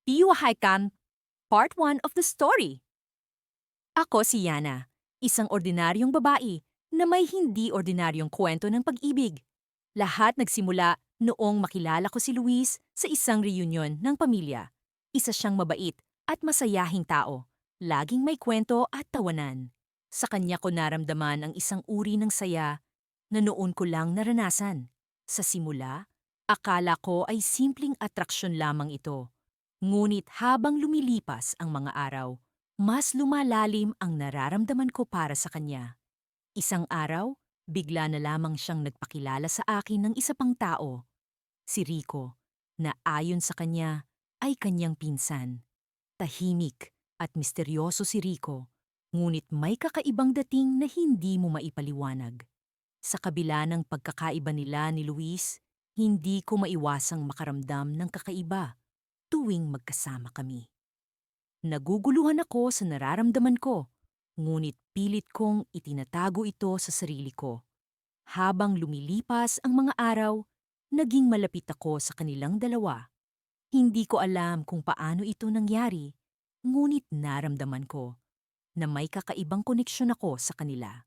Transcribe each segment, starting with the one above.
Piyuhaikan, Part 1 of the story. Ako si Yana, isang ordinaryong babae na may hindi ordinaryong kwento ng pag-ibig. Lahat nagsimula noong makilala ko si Luis sa isang reunion ng pamilya. Isa siyang mabait at masayahing tao, laging may kwento at tawanan. Sa kanya ko naramdaman ang isang uri ng saya na noon ko lang naranasan. Sa simula, akala ko ay simpleng atraksyon lamang ito. Ngunit habang lumilipas ang mga araw, mas lumalalim ang nararamdaman ko para sa kanya. Isang araw, bigla na lamang siyang nagpakilala sa akin ng isa pang tao, si Rico, na ayon sa kanya ay kanyang pinsan. Tahimik at misteryoso si Rico, ngunit may kakaibang dating na hindi mo maipaliwanag. Sa kabila ng pagkakaiba nila ni Luis, hindi ko maiwasang makaramdam ng kakaiba tuwing magkasama kami. Naguguluhan ako sa nararamdaman ko, ngunit pilit kong itinatago ito sa sarili ko. Habang lumilipas ang mga araw, naging malapit ako sa kanilang dalawa. Hindi ko alam kung paano ito nangyari, ngunit naramdaman ko na may kakaibang koneksyon ako sa kanila.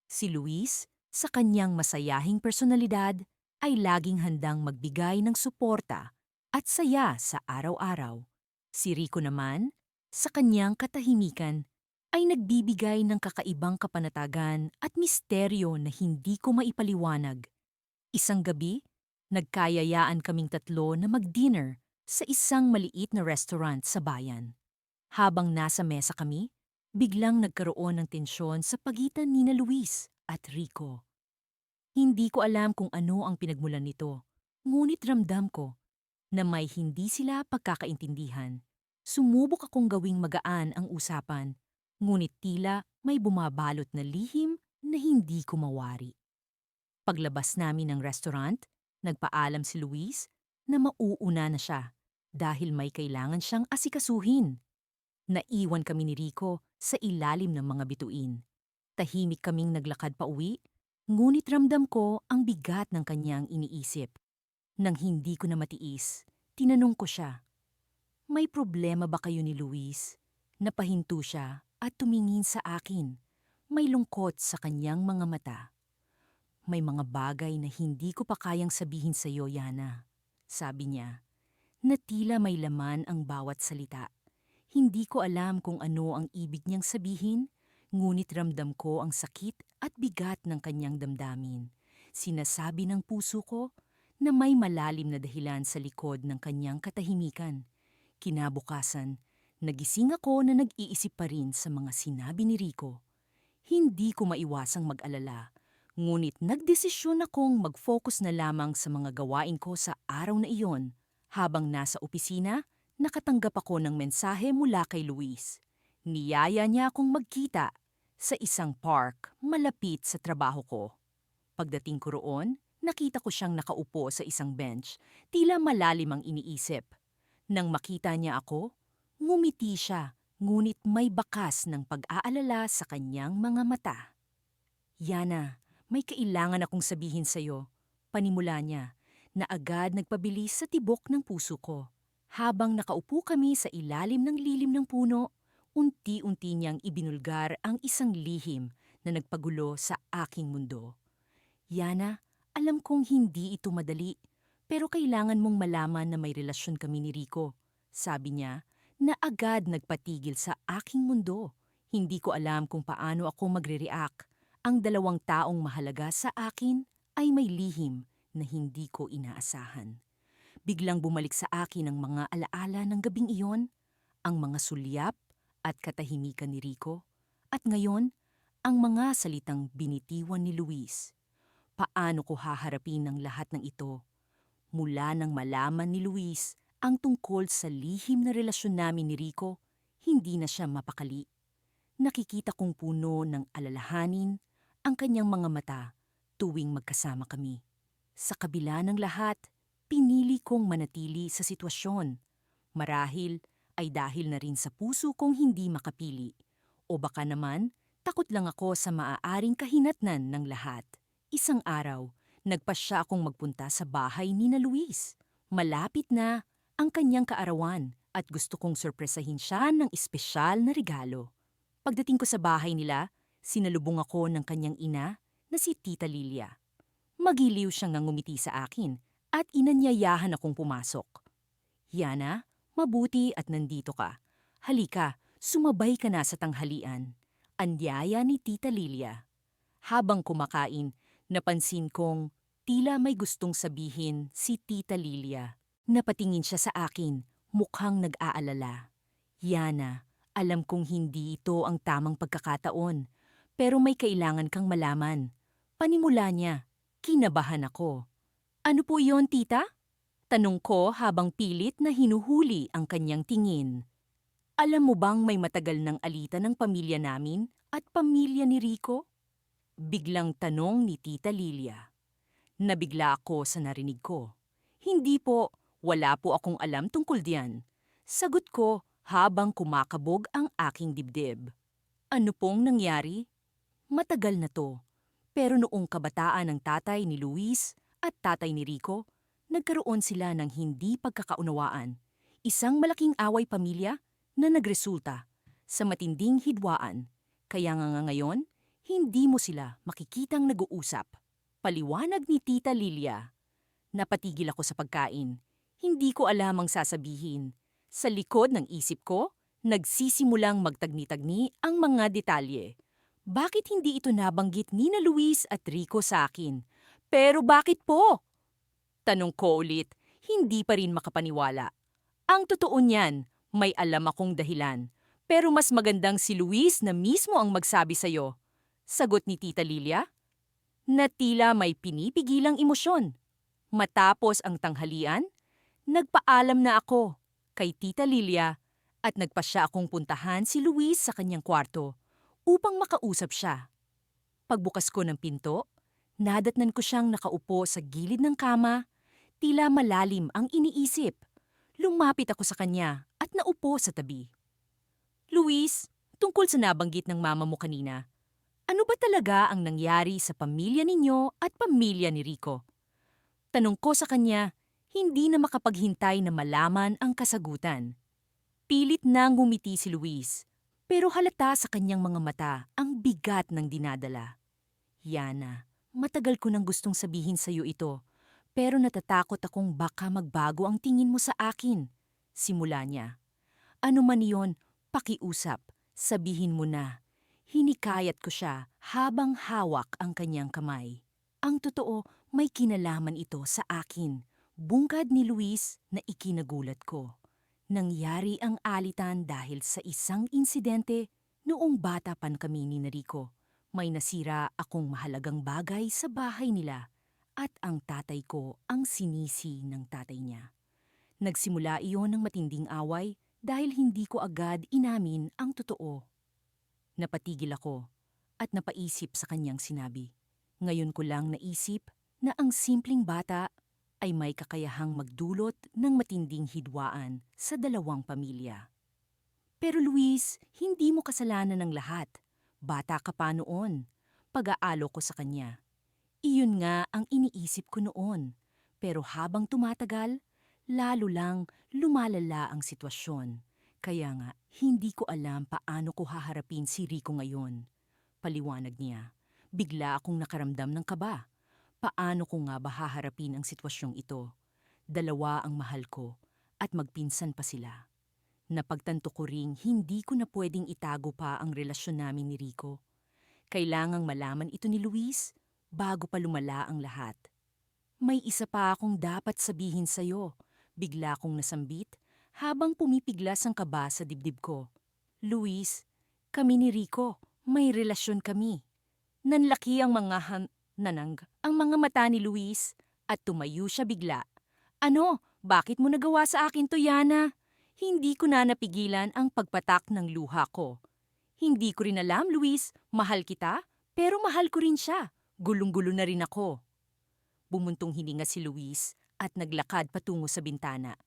Si Luis, sa kanyang masayahing personalidad, ay laging handang magbigay ng suporta at saya sa araw-araw. Si Rico naman, sa kanyang katahimikan, ay nagbibigay ng kakaibang kapanatagan at misteryo na hindi ko maipaliwanag. Isang gabi, nagkayayaan kaming tatlo na mag-dinner sa isang maliit na restaurant sa bayan. Habang nasa mesa kami, biglang nagkaroon ng tensyon sa pagitan ni na Luis at Rico. Hindi ko alam kung ano ang pinagmulan nito, ngunit ramdam ko na may hindi sila pagkakaintindihan. Sumubok akong gawing magaan ang usapan, ngunit tila may bumabalot na lihim na hindi ko mawari. Paglabas namin ng restaurant, nagpaalam si Luis na mauuna na siya dahil may kailangan siyang asikasuhin. Naiwan kami ni Rico sa ilalim ng mga bituin. Tahimik kaming naglakad pa uwi, ngunit ramdam ko ang bigat ng kanyang iniisip. Nang hindi ko na matiis, tinanong ko siya, "May problema ba kayo ni Luis?" Napahinto siya at tumingin sa akin. May lungkot sa kanyang mga mata. "May mga bagay na hindi ko pa kayang sabihin sa iyo, Yana," sabi niya, na tila may laman ang bawat salita. Hindi ko alam kung ano ang ibig niyang sabihin, ngunit ramdam ko ang sakit at bigat ng kanyang damdamin. Sinasabi ng puso ko na may malalim na dahilan sa likod ng kanyang katahimikan. Kinabukasan, nagising ako na nag-iisip pa rin sa mga sinabi ni Rico. Hindi ko maiwasang mag-alala, ngunit nagdesisyon akong mag-focus na lamang sa mga gawain ko sa araw na iyon. Habang nasa opisina, nakatanggap ako ng mensahe mula kay Luis. Niyaya niya akong magkita sa isang park malapit sa trabaho ko. Pagdating ko roon, nakita ko siyang nakaupo sa isang bench, tila malalim ang iniisip. Nang makita niya ako, ngumiti siya, ngunit may bakas ng pag-aalala sa kanyang mga mata. "Yana, may kailangan akong sabihin sa'yo," panimula niya, na agad nagpabilis sa tibok ng puso ko. Habang nakaupo kami sa ilalim ng lilim ng puno, unti-unti niyang ibinulgar ang isang lihim na nagpagulo sa aking mundo. "Yana, alam kong hindi ito madali, pero kailangan mong malaman na may relasyon kami ni Rico," sabi niya, na agad nagpatigil sa aking mundo. Hindi ko alam kung paano ako magre-react. Ang dalawang taong mahalaga sa akin ay may lihim na hindi ko inaasahan. Biglang bumalik sa akin ang mga alaala ng gabing iyon, ang mga sulyap at katahimikan ni Rico, at ngayon, ang mga salitang binitiwan ni Luis. Paano ko haharapin ang lahat ng ito? Mula nang malaman ni Luis ang tungkol sa lihim na relasyon namin ni Rico, hindi na siya mapakali. Nakikita kong puno ng alalahanin ang kanyang mga mata tuwing magkasama kami. Sa kabila ng lahat, pinili kong manatili sa sitwasyon. Marahil ay dahil na rin sa puso kong hindi makapili. O baka naman, takot lang ako sa maaaring kahinatnan ng lahat. Isang araw, nagpasya akong magpunta sa bahay ni na Luis. Malapit na ang kanyang kaarawan at gusto kong sorpresahin siya ng espesyal na regalo. Pagdating ko sa bahay nila, sinalubong ako ng kanyang ina na si Tita Lilia. Magiliw siyang ngumiti sa akin at inanyayahan akong pumasok. Yana, mabuti at nandito ka. Halika, sumabay ka na sa tanghalian. Anyaya ni Tita Lilia. Habang kumakain, napansin kong tila may gustong sabihin si Tita Lilia. Napatingin siya sa akin, mukhang nag-aalala. Yana, alam kong hindi ito ang tamang pagkakataon, pero may kailangan kang malaman. Panimula niya, kinabahan ako. Ano po iyon, tita? Tanong ko habang pilit na hinuhuli ang kanyang tingin. Alam mo bang may matagal ng alitan ng pamilya namin at pamilya ni Rico? Biglang tanong ni Tita Lilia. Nabigla ako sa narinig ko. Hindi po, wala po akong alam tungkol diyan. Sagot ko habang kumakabog ang aking dibdib. Ano pong nangyari? Matagal na to. Pero noong kabataan ng tatay ni Luis at tatay ni Rico, nagkaroon sila ng hindi pagkakaunawaan. Isang malaking away pamilya na nagresulta sa matinding hidwaan. Kaya nga ngayon, hindi mo sila makikitang nag-uusap. Paliwanag ni Tita Lilia. Napatigil ako sa pagkain. Hindi ko alam ang sasabihin. Sa likod ng isip ko, nagsisimulang magtagni-tagni ang mga detalye. Bakit hindi ito nabanggit ni na Luis at Rico sa akin? Pero bakit po? Tanong ko ulit, hindi pa rin makapaniwala. Ang totoo niyan, may alam akong dahilan. Pero mas magandang si Luis na mismo ang magsabi sa'yo. Sagot ni Tita Lilia. Na tila may pinipigilang emosyon. Matapos ang tanghalian, nagpaalam na ako kay Tita Lilia at nagpasya akong puntahan si Luis sa kanyang kwarto upang makausap siya. Pagbukas ko ng pinto, nadatnan ko siyang nakaupo sa gilid ng kama, tila malalim ang iniisip. Lumapit ako sa kanya at naupo sa tabi. Luis, tungkol sa nabanggit ng mama mo kanina, ano ba talaga ang nangyari sa pamilya ninyo at pamilya ni Rico? Tanong ko sa kanya, hindi na makapaghintay na malaman ang kasagutan. Pilit na ngumiti si Luis, pero halata sa kanyang mga mata ang bigat ng dinadala. Yana, matagal ko nang gustong sabihin sa iyo ito, pero natatakot akong baka magbago ang tingin mo sa akin. Simula niya. Ano man iyon, pakiusap, sabihin mo na. Hinikayat ko siya habang hawak ang kanyang kamay. Ang totoo, may kinalaman ito sa akin. Bungkad ni Luis na ikinagulat ko. Nangyari ang alitan dahil sa isang insidente noong bata pa kami ni Rico. May nasira akong mahalagang bagay sa bahay nila at ang tatay ko ang sinisi ng tatay niya. Nagsimula iyon ng matinding away dahil hindi ko agad inamin ang totoo. Napatigil ako at napaisip sa kanyang sinabi. Ngayon ko lang naisip na ang simpleng bata ay may kakayahang magdulot ng matinding hidwaan sa dalawang pamilya. Pero Luis, hindi mo kasalanan ng lahat. Bata ka pa noon. Pag-aalo ko sa kanya. Iyon nga ang iniisip ko noon. Pero habang tumatagal, lalo lang lumalala ang sitwasyon. Kaya nga, hindi ko alam paano ko haharapin si Rico ngayon. Paliwanag niya. Bigla akong nakaramdam ng kaba. Paano ko nga ba haharapin ang sitwasyong ito? Dalawa ang mahal ko at magpinsan pa sila. Napagtanto ko ring hindi ko na pwedeng itago pa ang relasyon namin ni Rico. Kailangang malaman ito ni Luis bago pa lumala ang lahat. May isa pa akong dapat sabihin sa'yo. Bigla akong nasambit habang pumipiglas ang kaba sa dibdib ko. Luis, kami ni Rico, may relasyon kami. Nanlaki ang mga ang mga mata ni Luis at tumayo siya bigla. Ano? Bakit mo nagawa sa akin to, Yana? Hindi ko na napigilan ang pagpatak ng luha ko. Hindi ko rin alam, Luis, mahal kita, pero mahal ko rin siya. Gulong-gulo na rin ako. Bumuntong hininga si Luis at naglakad patungo sa bintana.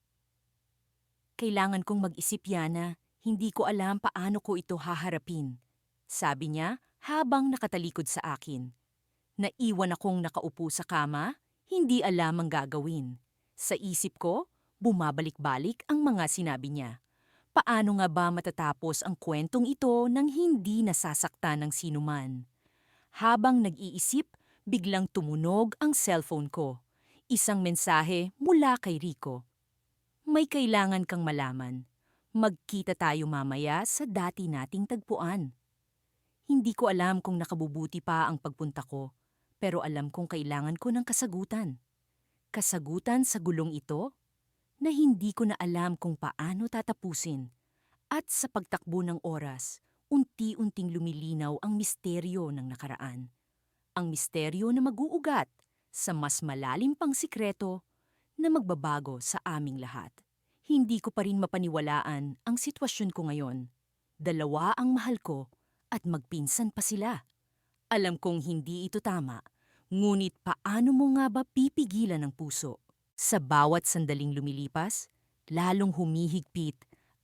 Kailangan kong mag-isip, Yana. Hindi ko alam paano ko ito haharapin. Sabi niya habang nakatalikod sa akin. Naiwan akong nakaupo sa kama, hindi alam ang gagawin. Sa isip ko, Bumabalik-balik ang mga sinabi niya. Paano nga ba matatapos ang kwentong ito nang hindi nasasaktan ng sinuman? Habang nag-iisip, biglang tumunog ang cellphone ko. Isang mensahe mula kay Rico. May kailangan kang malaman. Magkita tayo mamaya sa dati nating tagpuan. Hindi ko alam kung nakabubuti pa ang pagpunta ko, pero alam kong kailangan ko ng kasagutan. Kasagutan sa gulong ito na hindi ko na alam kung paano tatapusin. At sa pagtakbo ng oras, unti-unting lumilinaw ang misteryo ng nakaraan. Ang misteryo na mag-uugat sa mas malalim pang sikreto na magbabago sa aming lahat. Hindi ko pa rin mapaniwalaan ang sitwasyon ko ngayon. Dalawa ang mahal ko at magpinsan pa sila. Alam kong hindi ito tama, ngunit paano mo nga ba pipigilan ang puso? Sa bawat sandaling lumilipas, lalong humihigpit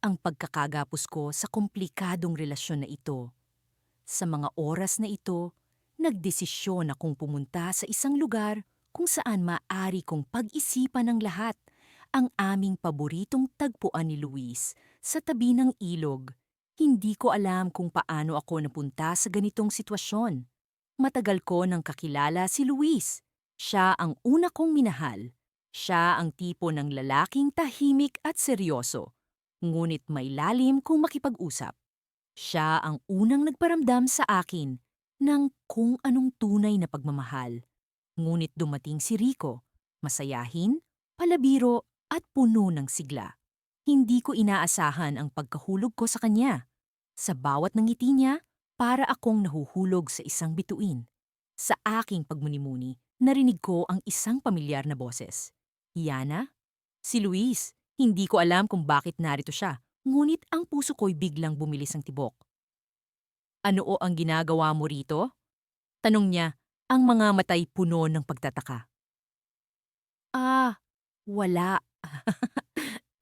ang pagkakagapos ko sa komplikadong relasyon na ito. Sa mga oras na ito, nagdesisyon akong pumunta sa isang lugar kung saan maaari kong pag-isipan ng lahat ang aming paboritong tagpuan ni Luis sa tabi ng ilog. Hindi ko alam kung paano ako napunta sa ganitong sitwasyon. Matagal ko nang kakilala si Luis. Siya ang una kong minahal. Siya ang tipo ng lalaking tahimik at seryoso, ngunit may lalim kung makipag-usap. Siya ang unang nagparamdam sa akin ng kung anong tunay na pagmamahal. Ngunit dumating si Rico, masayahin, palabiro at puno ng sigla. Hindi ko inaasahan ang pagkahulog ko sa kanya. Sa bawat ngiti niya, para akong nahuhulog sa isang bituin. Sa aking pagmuni-muni, narinig ko ang isang pamilyar na boses. Yana? Si Luis. Hindi ko alam kung bakit narito siya, ngunit ang puso ko'y biglang bumilis ang tibok. Ano o ang ginagawa mo rito? Tanong niya, ang mga matay puno ng pagtataka. Wala.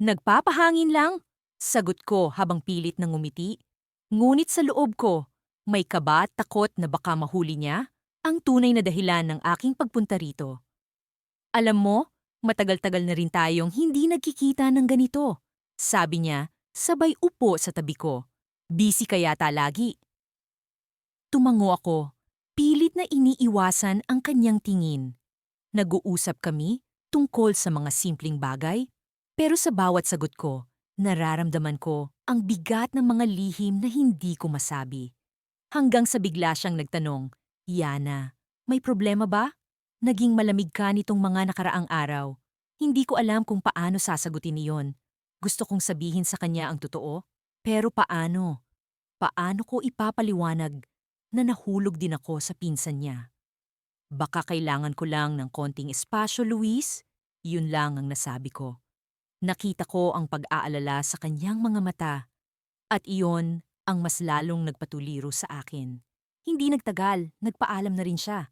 Nagpapahangin lang, sagot ko habang pilit ng ngumiti. Ngunit sa loob ko, may kaba at takot na baka mahuli niya ang tunay na dahilan ng aking pagpunta rito. Alam mo, matagal-tagal na rin tayong hindi nagkikita ng ganito. Sabi niya, sabay upo sa tabi ko. Busy ka yata lagi. Tumango ako, pilit na iniiwasan ang kanyang tingin. Nag-uusap kami tungkol sa mga simpleng bagay, pero sa bawat sagot ko, nararamdaman ko ang bigat ng mga lihim na hindi ko masabi. Hanggang sa bigla siyang nagtanong, Yana, may problema ba? Naging malamig ka nitong mga nakaraang araw. Hindi ko alam kung paano sasagutin iyon. Gusto kong sabihin sa kanya ang totoo, pero paano? Paano ko ipapaliwanag na nahulog din ako sa pinsan niya? Baka kailangan ko lang ng konting espasyo, Luis? Yun lang ang nasabi ko. Nakita ko ang pag-aalala sa kanyang mga mata, at iyon ang mas lalong nagpatuliro sa akin. Hindi nagtagal, nagpaalam na rin siya.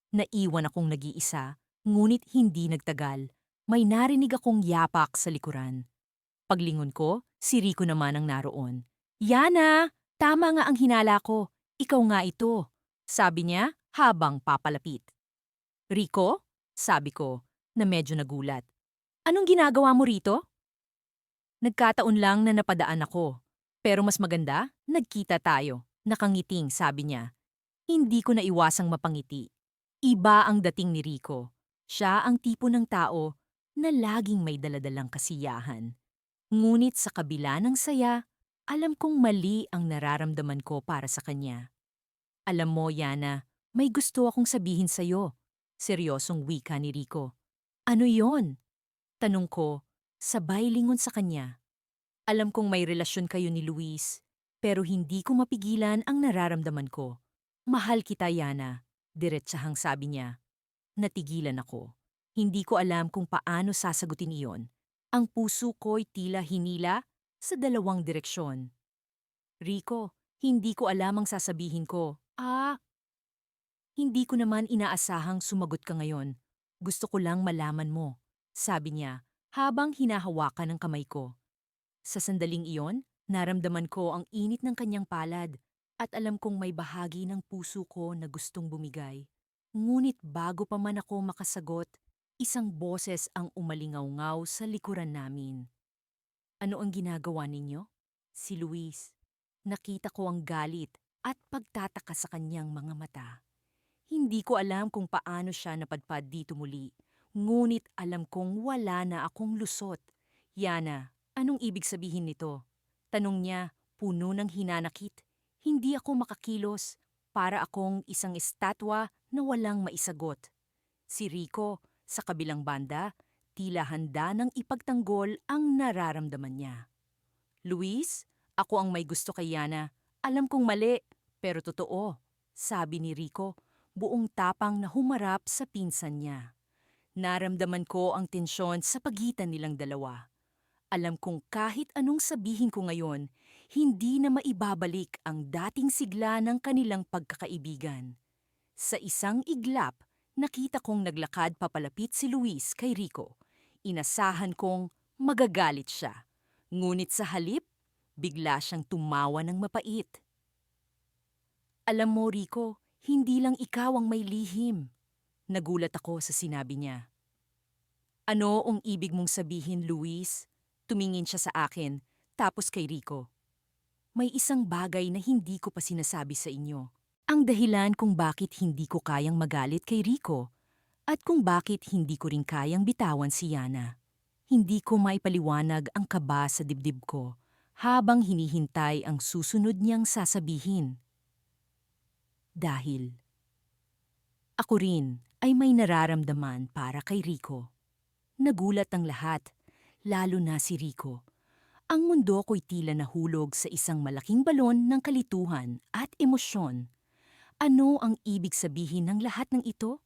Naiwan akong nag-iisa, ngunit hindi nagtagal. May narinig akong yapak sa likuran. Paglingon ko, si Rico naman ang naroon. Yana, tama nga ang hinala ko. Ikaw nga ito, sabi niya habang papalapit. Rico? Sabi ko, na medyo nagulat. Anong ginagawa mo rito? Nagkataon lang na napadaan ako. Pero mas maganda, nagkita tayo. Nakangiting, sabi niya. Hindi ko naiwasang mapangiti. Iba ang dating ni Rico. Siya ang tipo ng tao na laging may daladalang kasiyahan. Ngunit sa kabila ng saya, alam kong mali ang nararamdaman ko para sa kanya. Alam mo, Yana, may gusto akong sabihin sa'yo. Seryosong wika ni Rico. Ano yon? Tanong ko, sabay lingon sa kanya. Alam kong may relasyon kayo ni Luis, pero hindi ko mapigilan ang nararamdaman ko. Mahal kita, Yana. Diretsahang sabi niya. Natigilan ako. Hindi ko alam kung paano sasagutin iyon. Ang puso ko'y tila hinila sa dalawang direksyon. Rico, hindi ko alam ang sasabihin ko. Hindi ko naman inaasahang sumagot ka ngayon. Gusto ko lang malaman mo, sabi niya habang hinahawakan ang kamay ko. Sa sandaling iyon, naramdaman ko ang init ng kanyang palad at alam kong may bahagi ng puso ko na gustong bumigay. Ngunit bago pa man ako makasagot, Isang boses ang umalingaw-ngaw sa likuran namin. Ano ang ginagawa ninyo? Si Luis. Nakita ko ang galit at pagtataka sa kanyang mga mata. Hindi ko alam kung paano siya napadpad dito muli, ngunit alam kong wala na akong lusot. Yana, anong ibig sabihin nito? Tanong niya, puno ng hinanakit. Hindi ako makakilos, para akong isang estatwa na walang maisagot. Si Rico, sa kabilang banda, tila handa ng ipagtanggol ang nararamdaman niya. Luis, ako ang may gusto kay Yana. Alam kong mali, pero totoo, sabi ni Rico, buong tapang na humarap sa pinsan niya. Naramdaman ko ang tensyon sa pagitan nilang dalawa. Alam kong kahit anong sabihin ko ngayon, hindi na maibabalik ang dating sigla ng kanilang pagkakaibigan. Sa isang iglap, nakita kong naglakad papalapit si Luis kay Rico. Inasahan kong magagalit siya. Ngunit sa halip, bigla siyang tumawa ng mapait. Alam mo, Rico, hindi lang ikaw ang may lihim. Nagulat ako sa sinabi niya. Ano ang ibig mong sabihin, Luis? Tumingin siya sa akin, tapos kay Rico. May isang bagay na hindi ko pa sinasabi sa inyo. Ang dahilan kung bakit hindi ko kayang magalit kay Rico at kung bakit hindi ko rin kayang bitawan si Yana. Hindi ko maipaliwanag ang kaba sa dibdib ko habang hinihintay ang susunod niyang sasabihin. Dahil ako rin ay may nararamdaman para kay Rico. Nagulat ang lahat, lalo na si Rico. Ang mundo ko'y tila nahulog sa isang malaking balon ng kalituhan at emosyon. Ano ang ibig sabihin ng lahat ng ito?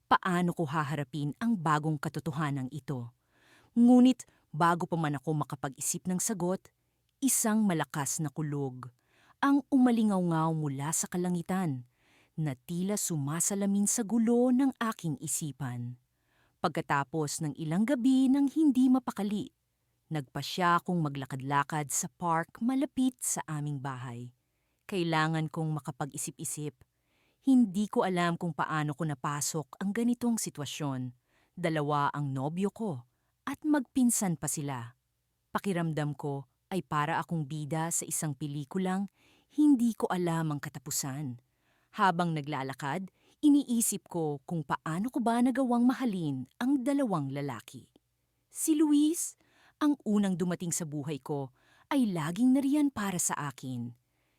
Paano ko haharapin ang bagong katotohanan ito? Ngunit bago pa man ako makapag-isip ng sagot, isang malakas na kulog ang umalingaw-ngaw mula sa kalangitan na tila sumasalamin sa gulo ng aking isipan. Pagkatapos ng ilang gabi ng hindi mapakali, nagpasya akong maglakad-lakad sa park malapit sa aming bahay. Kailangan kong makapag-isip-isip. Hindi ko alam kung paano ko napasok ang ganitong sitwasyon. Dalawa ang nobyo ko at magpinsan pa sila. Pakiramdam ko ay para akong bida sa isang pelikulang hindi ko alam ang katapusan. Habang naglalakad, iniisip ko kung paano ko ba nagawang mahalin ang dalawang lalaki. Si Luis, ang unang dumating sa buhay ko, ay laging nariyan para sa akin.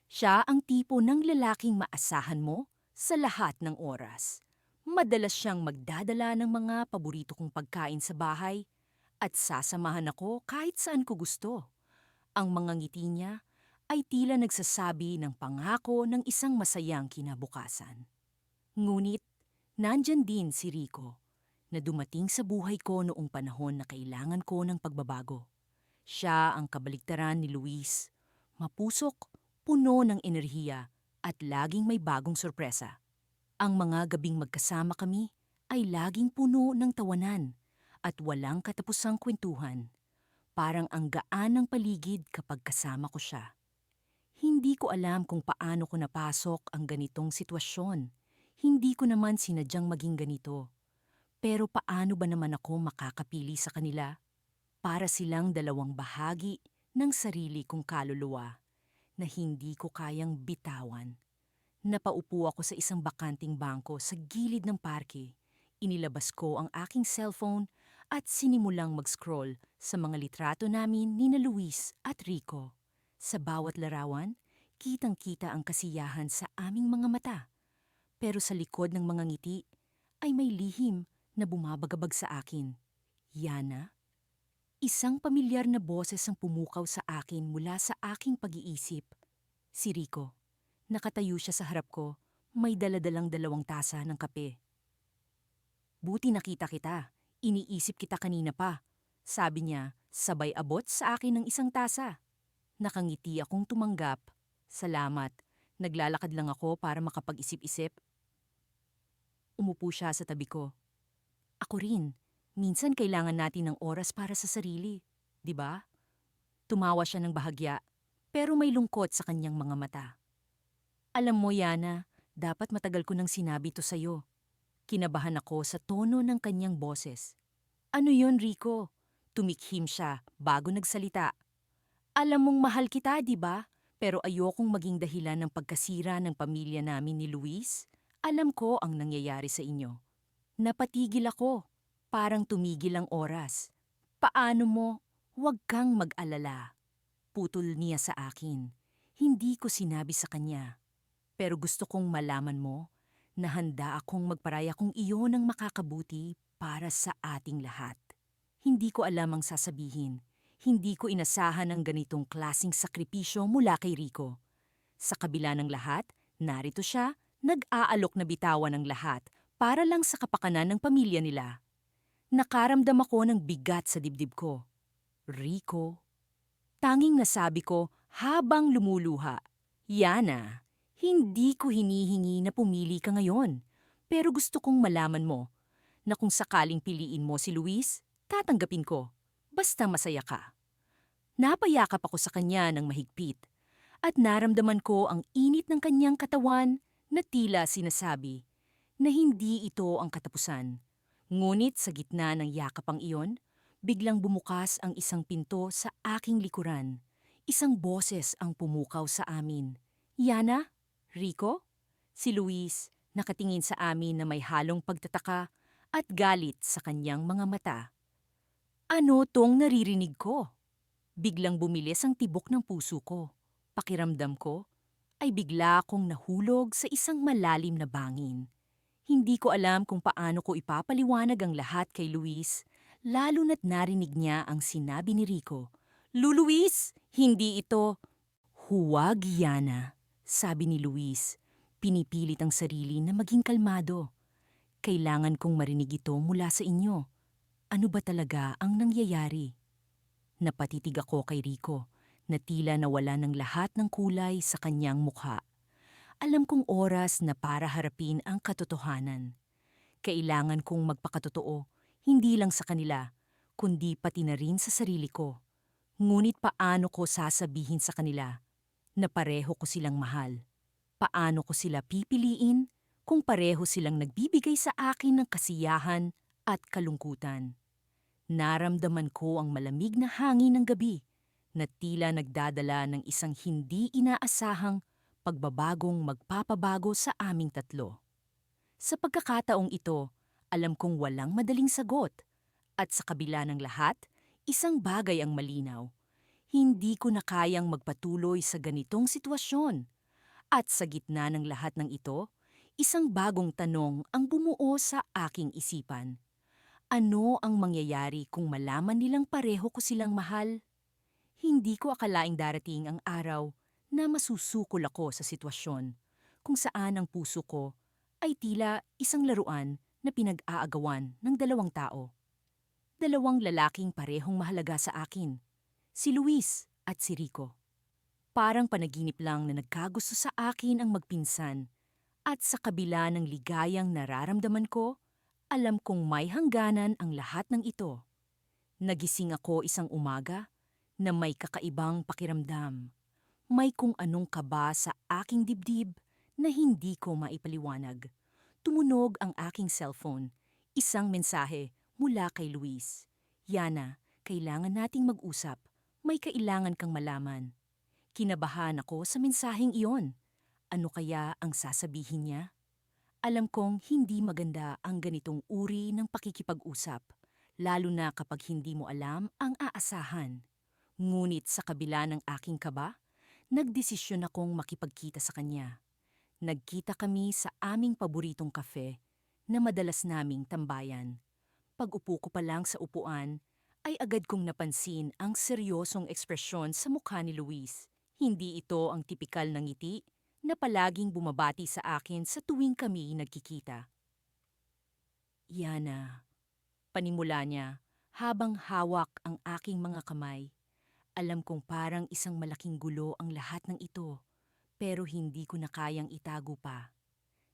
Siya ang tipo ng lalaking maasahan mo sa lahat ng oras. Madalas siyang magdadala ng mga paborito kong pagkain sa bahay at sasamahan ako kahit saan ko gusto. Ang mga ngiti niya ay tila nagsasabi ng pangako ng isang masayang kinabukasan. Ngunit, nandyan din si Rico na dumating sa buhay ko noong panahon na kailangan ko ng pagbabago. Siya ang kabaligtaran ni Luis, mapusok, puno ng enerhiya at laging may bagong sorpresa. Ang mga gabing magkasama kami ay laging puno ng tawanan at walang katapusang kwentuhan. Parang ang gaan ng paligid kapag kasama ko siya. Hindi ko alam kung paano ko napasok ang ganitong sitwasyon. Hindi ko naman sinadyang maging ganito. Pero paano ba naman ako makakapili sa kanila? Para silang dalawang bahagi ng sarili kong kaluluwa na hindi ko kayang bitawan. Napaupo ako sa isang bakanting bangko sa gilid ng parke. Inilabas ko ang aking cellphone at sinimulang mag-scroll sa mga litrato namin ni na Luis at Rico. Sa bawat larawan, kitang-kita ang kasiyahan sa aming mga mata. Pero sa likod ng mga ngiti ay may lihim na bumabagabag sa akin. Yana? Isang pamilyar na boses ang pumukaw sa akin mula sa aking pag-iisip. Si Rico. Nakatayo siya sa harap ko, may daladalang dalawang tasa ng kape. Buti nakita kita, iniisip kita kanina pa. Sabi niya, sabay abot sa akin ng isang tasa. Nakangiti akong tumanggap. Salamat, naglalakad lang ako para makapag-isip-isip. Umupo siya sa tabi ko. Ako rin, minsan kailangan natin ng oras para sa sarili, di ba? Tumawa siya ng bahagya, pero may lungkot sa kanyang mga mata. Alam mo, Yana, dapat matagal ko nang sinabi to sa'yo. Kinabahan ako sa tono ng kanyang boses. Ano yon, Rico? Tumikhim siya bago nagsalita. Alam mong mahal kita, di ba? Pero ayokong maging dahilan ng pagkasira ng pamilya namin ni Luis. Alam ko ang nangyayari sa inyo. Napatigil ako. Parang tumigil ang oras. Paano mo? Huwag kang mag-alala. Putol niya sa akin. Hindi ko sinabi sa kanya. Pero gusto kong malaman mo na handa akong magparaya kung iyon ang makakabuti para sa ating lahat. Hindi ko alam ang sasabihin. Hindi ko inasahan ang ganitong klasing sakripisyo mula kay Rico. Sa kabila ng lahat, narito siya, nag-aalok na bitawan ng lahat para lang sa kapakanan ng pamilya nila. Nakaramdam ako ng bigat sa dibdib ko. Rico, tanging nasabi ko habang lumuluha. Yana, hindi ko hinihingi na pumili ka ngayon. Pero gusto kong malaman mo na kung sakaling piliin mo si Luis, tatanggapin ko. Basta masaya ka. Napayakap ako sa kanya ng mahigpit at naramdaman ko ang init ng kanyang katawan na tila sinasabi na hindi ito ang katapusan. Ngunit sa gitna ng yakapang iyon, biglang bumukas ang isang pinto sa aking likuran. Isang boses ang pumukaw sa amin. Yana? Rico? Si Luis, nakatingin sa amin na may halong pagtataka at galit sa kanyang mga mata. Ano tong naririnig ko? Biglang bumilis ang tibok ng puso ko. Pakiramdam ko ay bigla akong nahulog sa isang malalim na bangin. Hindi ko alam kung paano ko ipapaliwanag ang lahat kay Luis, lalo na't narinig niya ang sinabi ni Rico. Luis, hindi ito. Huwag, Yana, sabi ni Luis. Pinipilit ang sarili na maging kalmado. Kailangan kong marinig ito mula sa inyo. Ano ba talaga ang nangyayari? Napatitig ako kay Rico na tila nawala ng lahat ng kulay sa kanyang mukha. Alam kong oras na para harapin ang katotohanan. Kailangan kong magpakatotoo, hindi lang sa kanila, kundi pati na rin sa sarili ko. Ngunit paano ko sasabihin sa kanila na pareho ko silang mahal? Paano ko sila pipiliin kung pareho silang nagbibigay sa akin ng kasiyahan at kalungkutan? Naramdaman ko ang malamig na hangin ng gabi na tila nagdadala ng isang hindi inaasahang pagbabagong magpapabago sa aming tatlo. Sa pagkakataong ito, alam kong walang madaling sagot. At sa kabila ng lahat, isang bagay ang malinaw. Hindi ko na kayang magpatuloy sa ganitong sitwasyon. At sa gitna ng lahat ng ito, isang bagong tanong ang bumuo sa aking isipan. Ano ang mangyayari kung malaman nilang pareho ko silang mahal? Hindi ko akalaing darating ang araw na masusukol ako sa sitwasyon kung saan ang puso ko ay tila isang laruan na pinag-aagawan ng dalawang tao. Dalawang lalaking parehong mahalaga sa akin, si Luis at si Rico. Parang panaginip lang na nagkagusto sa akin ang magpinsan at sa kabila ng ligayang nararamdaman ko, alam kong may hangganan ang lahat ng ito. Nagising ako isang umaga na may kakaibang pakiramdam. May kung anong kaba sa aking dibdib na hindi ko maipaliwanag. Tumunog ang aking cellphone. Isang mensahe mula kay Luis. Yana, kailangan nating mag-usap. May kailangan kang malaman. Kinabahan ako sa mensaheng iyon. Ano kaya ang sasabihin niya? Alam kong hindi maganda ang ganitong uri ng pakikipag-usap, lalo na kapag hindi mo alam ang aasahan. Ngunit sa kabila ng aking kaba, nagdesisyon akong makipagkita sa kanya. Nagkita kami sa aming paboritong kafe na madalas naming tambayan. Pag-upo ko pa lang sa upuan, ay agad kong napansin ang seryosong ekspresyon sa mukha ni Luis. Hindi ito ang tipikal na ngiti na palaging bumabati sa akin sa tuwing kami nagkikita. Yana, panimula niya habang hawak ang aking mga kamay. Alam kong parang isang malaking gulo ang lahat ng ito, pero hindi ko na kayang itago pa.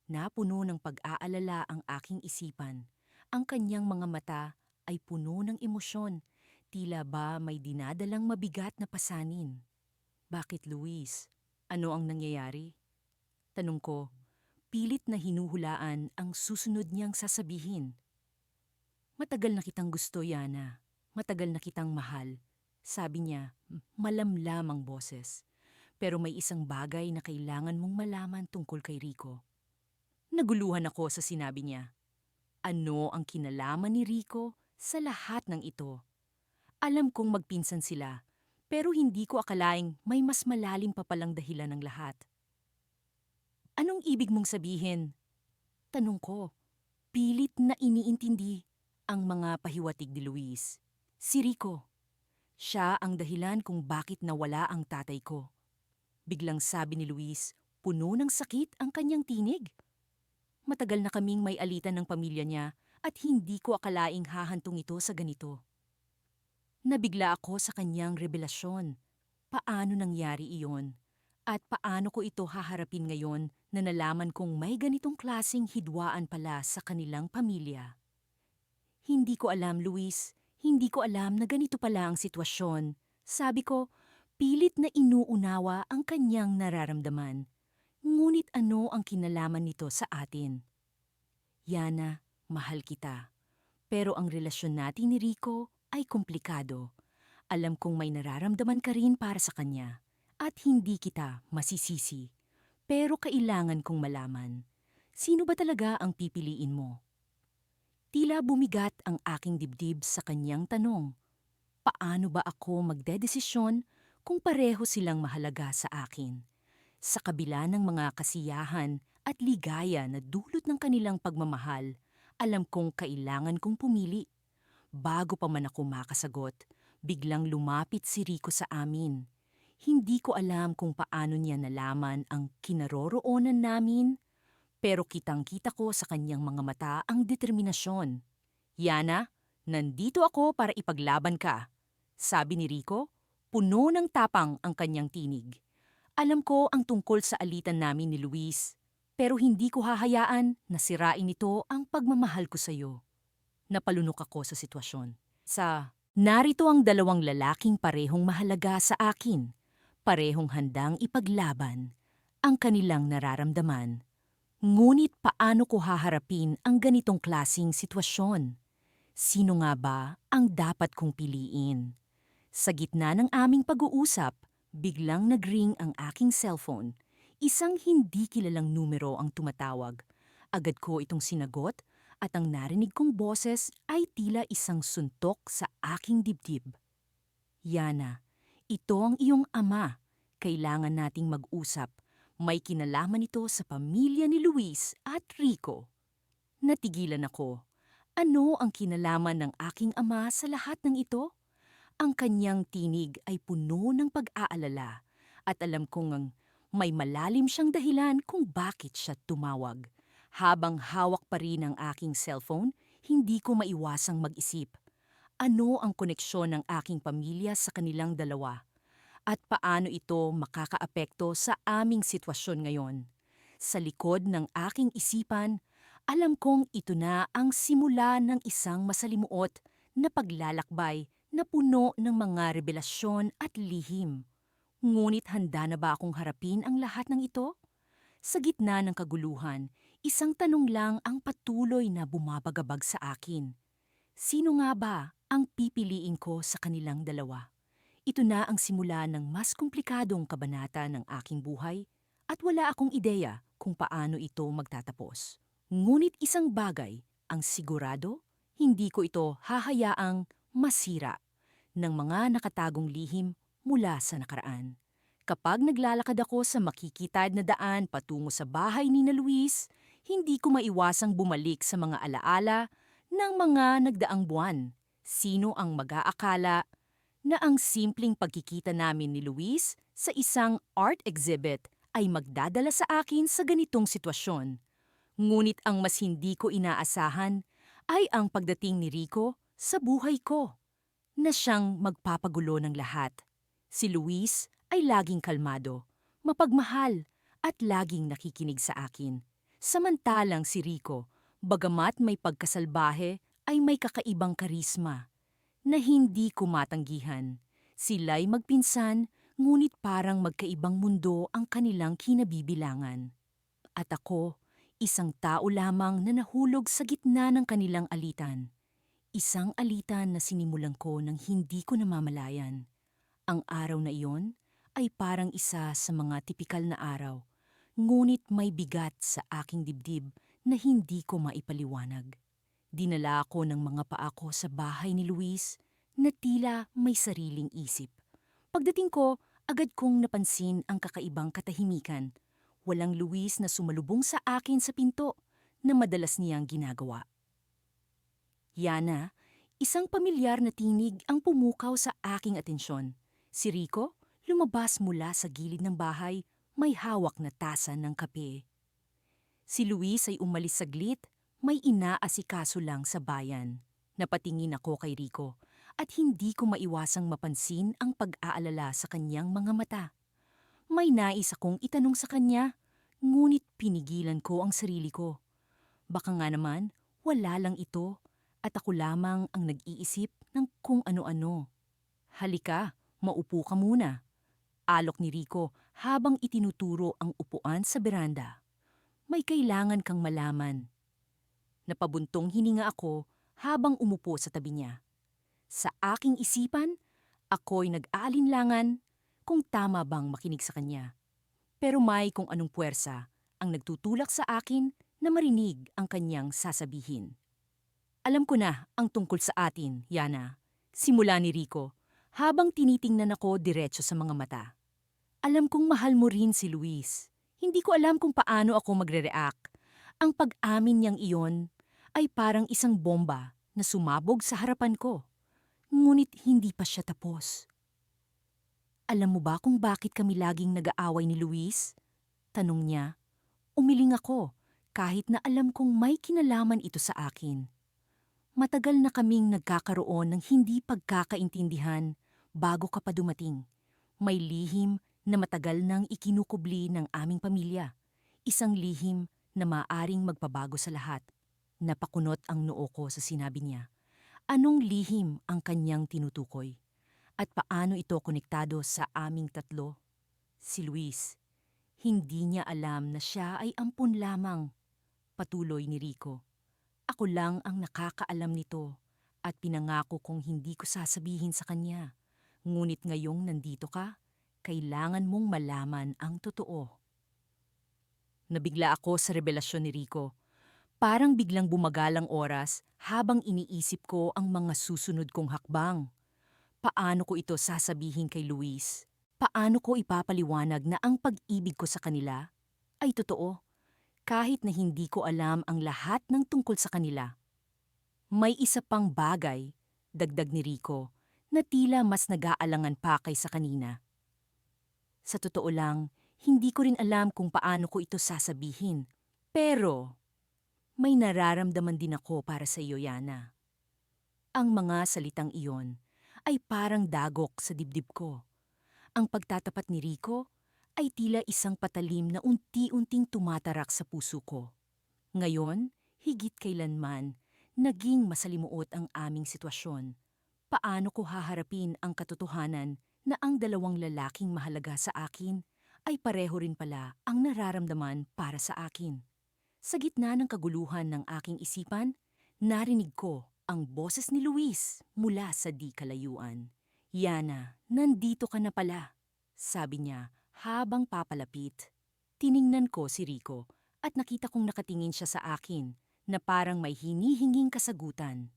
Napuno ng pag-aalala ang aking isipan. Ang kanyang mga mata ay puno ng emosyon, tila ba may dinadalang mabigat na pasanin. Bakit, Luis? Ano ang nangyayari? Tanong ko, pilit na hinuhulaan ang susunod niyang sasabihin. Matagal na kitang gusto, Yana. Matagal na kitang mahal. Sabi niya, malamlam ang boses. Pero may isang bagay na kailangan mong malaman tungkol kay Rico. Naguluhan ako sa sinabi niya. Ano ang kinalaman ni Rico sa lahat ng ito? Alam kong magpinsan sila, pero hindi ko akalaing may mas malalim pa palang dahilan ng lahat. Anong ibig mong sabihin? Tanong ko. Pilit na iniintindi ang mga pahiwatig ni Luis. Si Rico. Siya ang dahilan kung bakit nawala ang tatay ko. Biglang sabi ni Luis, puno ng sakit ang kanyang tinig. Matagal na kaming may alitan ng pamilya niya at hindi ko akalaing hahantong ito sa ganito. Nabigla ako sa kanyang revelasyon. Paano nangyari iyon? At paano ko ito haharapin ngayon na nalaman kong may ganitong klaseng hidwaan pala sa kanilang pamilya? Hindi ko alam, Luis. Hindi ko alam na ganito pala ang sitwasyon. Sabi ko, pilit na inuunawa ang kanyang nararamdaman. Ngunit ano ang kinalaman nito sa atin? Yana, mahal kita. Pero ang relasyon natin ni Rico ay komplikado. Alam kong may nararamdaman ka rin para sa kanya. At hindi kita masisisi. Pero kailangan kong malaman. Sino ba talaga ang pipiliin mo? Tila bumigat ang aking dibdib sa kanyang tanong. Paano ba ako magdedesisyon kung pareho silang mahalaga sa akin? Sa kabila ng mga kasiyahan at ligaya na dulot ng kanilang pagmamahal, alam kong kailangan kong pumili. Bago pa man ako makasagot, biglang lumapit si Rico sa amin. Hindi ko alam kung paano niya nalaman ang kinaroroonan namin, pero kitang-kita ko sa kanyang mga mata ang determinasyon. Yana, nandito ako para ipaglaban ka. Sabi ni Rico, puno ng tapang ang kanyang tinig. Alam ko ang tungkol sa alitan namin ni Luis, pero hindi ko hahayaan na sirain ito ang pagmamahal ko sa iyo. Napalunok ako sa sitwasyon. Narito ang dalawang lalaking parehong mahalaga sa akin, parehong handang ipaglaban ang kanilang nararamdaman. Ngunit paano ko haharapin ang ganitong klasing sitwasyon? Sino nga ba ang dapat kong piliin? Sa gitna ng aming pag-uusap, biglang nag-ring ang aking cellphone. Isang hindi kilalang numero ang tumatawag. Agad ko itong sinagot at ang narinig kong boses ay tila isang suntok sa aking dibdib. Yana, ito ang iyong ama. Kailangan nating mag-usap. May kinalaman ito sa pamilya ni Luis at Rico. Natigilan ako. Ano ang kinalaman ng aking ama sa lahat ng ito? Ang kanyang tinig ay puno ng pag-aalala at alam kong may malalim siyang dahilan kung bakit siya tumawag. Habang hawak pa rin ang aking cellphone, hindi ko maiwasang mag-isip. Ano ang koneksyon ng aking pamilya sa kanilang dalawa? At paano ito makakaapekto sa aming sitwasyon ngayon? Sa likod ng aking isipan, alam kong ito na ang simula ng isang masalimuot na paglalakbay na puno ng mga revelasyon at lihim. Ngunit handa na ba akong harapin ang lahat ng ito? Sa gitna ng kaguluhan, isang tanong lang ang patuloy na bumabagabag sa akin. Sino nga ba ang pipiliin ko sa kanilang dalawa? Ito na ang simula ng mas komplikadong kabanata ng aking buhay at wala akong ideya kung paano ito magtatapos. Ngunit isang bagay ang sigurado, hindi ko ito hahayaang masira ng mga nakatagong lihim mula sa nakaraan. Kapag naglalakad ako sa makikitad na daan patungo sa bahay ni na Luis, hindi ko maiwasang bumalik sa mga alaala ng mga nagdaang buwan. Sino ang mag-aakala na ang simpleng pagkikita namin ni Luis sa isang art exhibit ay magdadala sa akin sa ganitong sitwasyon? Ngunit ang mas hindi ko inaasahan ay ang pagdating ni Rico sa buhay ko, na siyang magpapagulo ng lahat. Si Luis ay laging kalmado, mapagmahal at laging nakikinig sa akin. Samantalang si Rico, bagamat may pagkasalbahe, ay may kakaibang karisma na hindi ko matanggihan. Sila'y magpinsan, ngunit parang magkaibang mundo ang kanilang kinabibilangan. At ako, isang tao lamang na nahulog sa gitna ng kanilang alitan. Isang alitan na sinimulan ko nang hindi ko namamalayan. Ang araw na iyon ay parang isa sa mga tipikal na araw, ngunit may bigat sa aking dibdib na hindi ko maipaliwanag. Dinala ako ng mga paa ko sa bahay ni Luis na tila may sariling isip. Pagdating ko, agad kong napansin ang kakaibang katahimikan. Walang Luis na sumalubong sa akin sa pinto na madalas niyang ginagawa. Yana, isang pamilyar na tinig ang pumukaw sa aking atensyon. Si Rico, lumabas mula sa gilid ng bahay, may hawak na tasa ng kape. Si Luis ay umalis saglit, may inaasikaso lang sa bayan. Napatingin ako kay Rico at hindi ko maiwasang mapansin ang pag-aalala sa kanyang mga mata. May nais akong itanong sa kanya, ngunit pinigilan ko ang sarili ko. Baka nga naman, wala lang ito at ako lamang ang nag-iisip ng kung ano-ano. Halika, maupo ka muna. Alok ni Rico habang itinuturo ang upuan sa beranda. May kailangan kang malaman. Napabuntong hininga ako habang umupo sa tabi niya. Sa aking isipan, ako'y nag-aalinlangan kung tama bang makinig sa kanya. Pero may kung anong puwersa ang nagtutulak sa akin na marinig ang kanyang sasabihin. Alam ko na ang tungkol sa atin, Yana. Simula ni Rico, habang tinitingnan ako diretso sa mga mata. Alam kong mahal mo rin si Luis. Hindi ko alam kung paano ako magre-react. Ang pag-amin niyang iyon ay parang isang bomba na sumabog sa harapan ko. Ngunit hindi pa siya tapos. Alam mo ba kung bakit kami laging nag-aaway ni Luis? Tanong niya. Umiling ako kahit na alam kong may kinalaman ito sa akin. Matagal na kaming nagkakaroon ng hindi pagkakaintindihan bago ka pa dumating. May lihim na matagal nang ikinukubli ng aming pamilya. Isang lihim na maaring magpabago sa lahat. Napakunot ang noo ko sa sinabi niya. Anong lihim ang kanyang tinutukoy? At paano ito konektado sa aming tatlo? Si Luis. Hindi niya alam na siya ay ampun lamang. Patuloy ni Rico. Ako lang ang nakakaalam nito at pinangako kong hindi ko sasabihin sa kanya. Ngunit ngayong nandito ka, kailangan mong malaman ang totoo. Nabigla ako sa revelasyon ni Rico. Parang biglang bumagal ang oras habang iniisip ko ang mga susunod kong hakbang. Paano ko ito sasabihin kay Luis? Paano ko ipapaliwanag na ang pag-ibig ko sa kanila ay totoo? Kahit na hindi ko alam ang lahat ng tungkol sa kanila. May isa pang bagay, dagdag ni Rico, na tila mas nag-aalangan pa kaysa kanina. Sa totoo lang, hindi ko rin alam kung paano ko ito sasabihin. Pero, may nararamdaman din ako para sa iyo, Yana. Ang mga salitang iyon ay parang dagok sa dibdib ko. Ang pagtatapat ni Rico ay tila isang patalim na unti-unting tumatarak sa puso ko. Ngayon, higit kailanman, naging masalimuot ang aming sitwasyon. Paano ko haharapin ang katotohanan na ang dalawang lalaking mahalaga sa akin ay pareho rin pala ang nararamdaman para sa akin? Sa gitna ng kaguluhan ng aking isipan, narinig ko ang boses ni Luis mula sa di kalayuan. Yana, nandito ka na pala, sabi niya habang papalapit. Tiningnan ko si Rico at nakita kong nakatingin siya sa akin na parang may hinihinging kasagutan.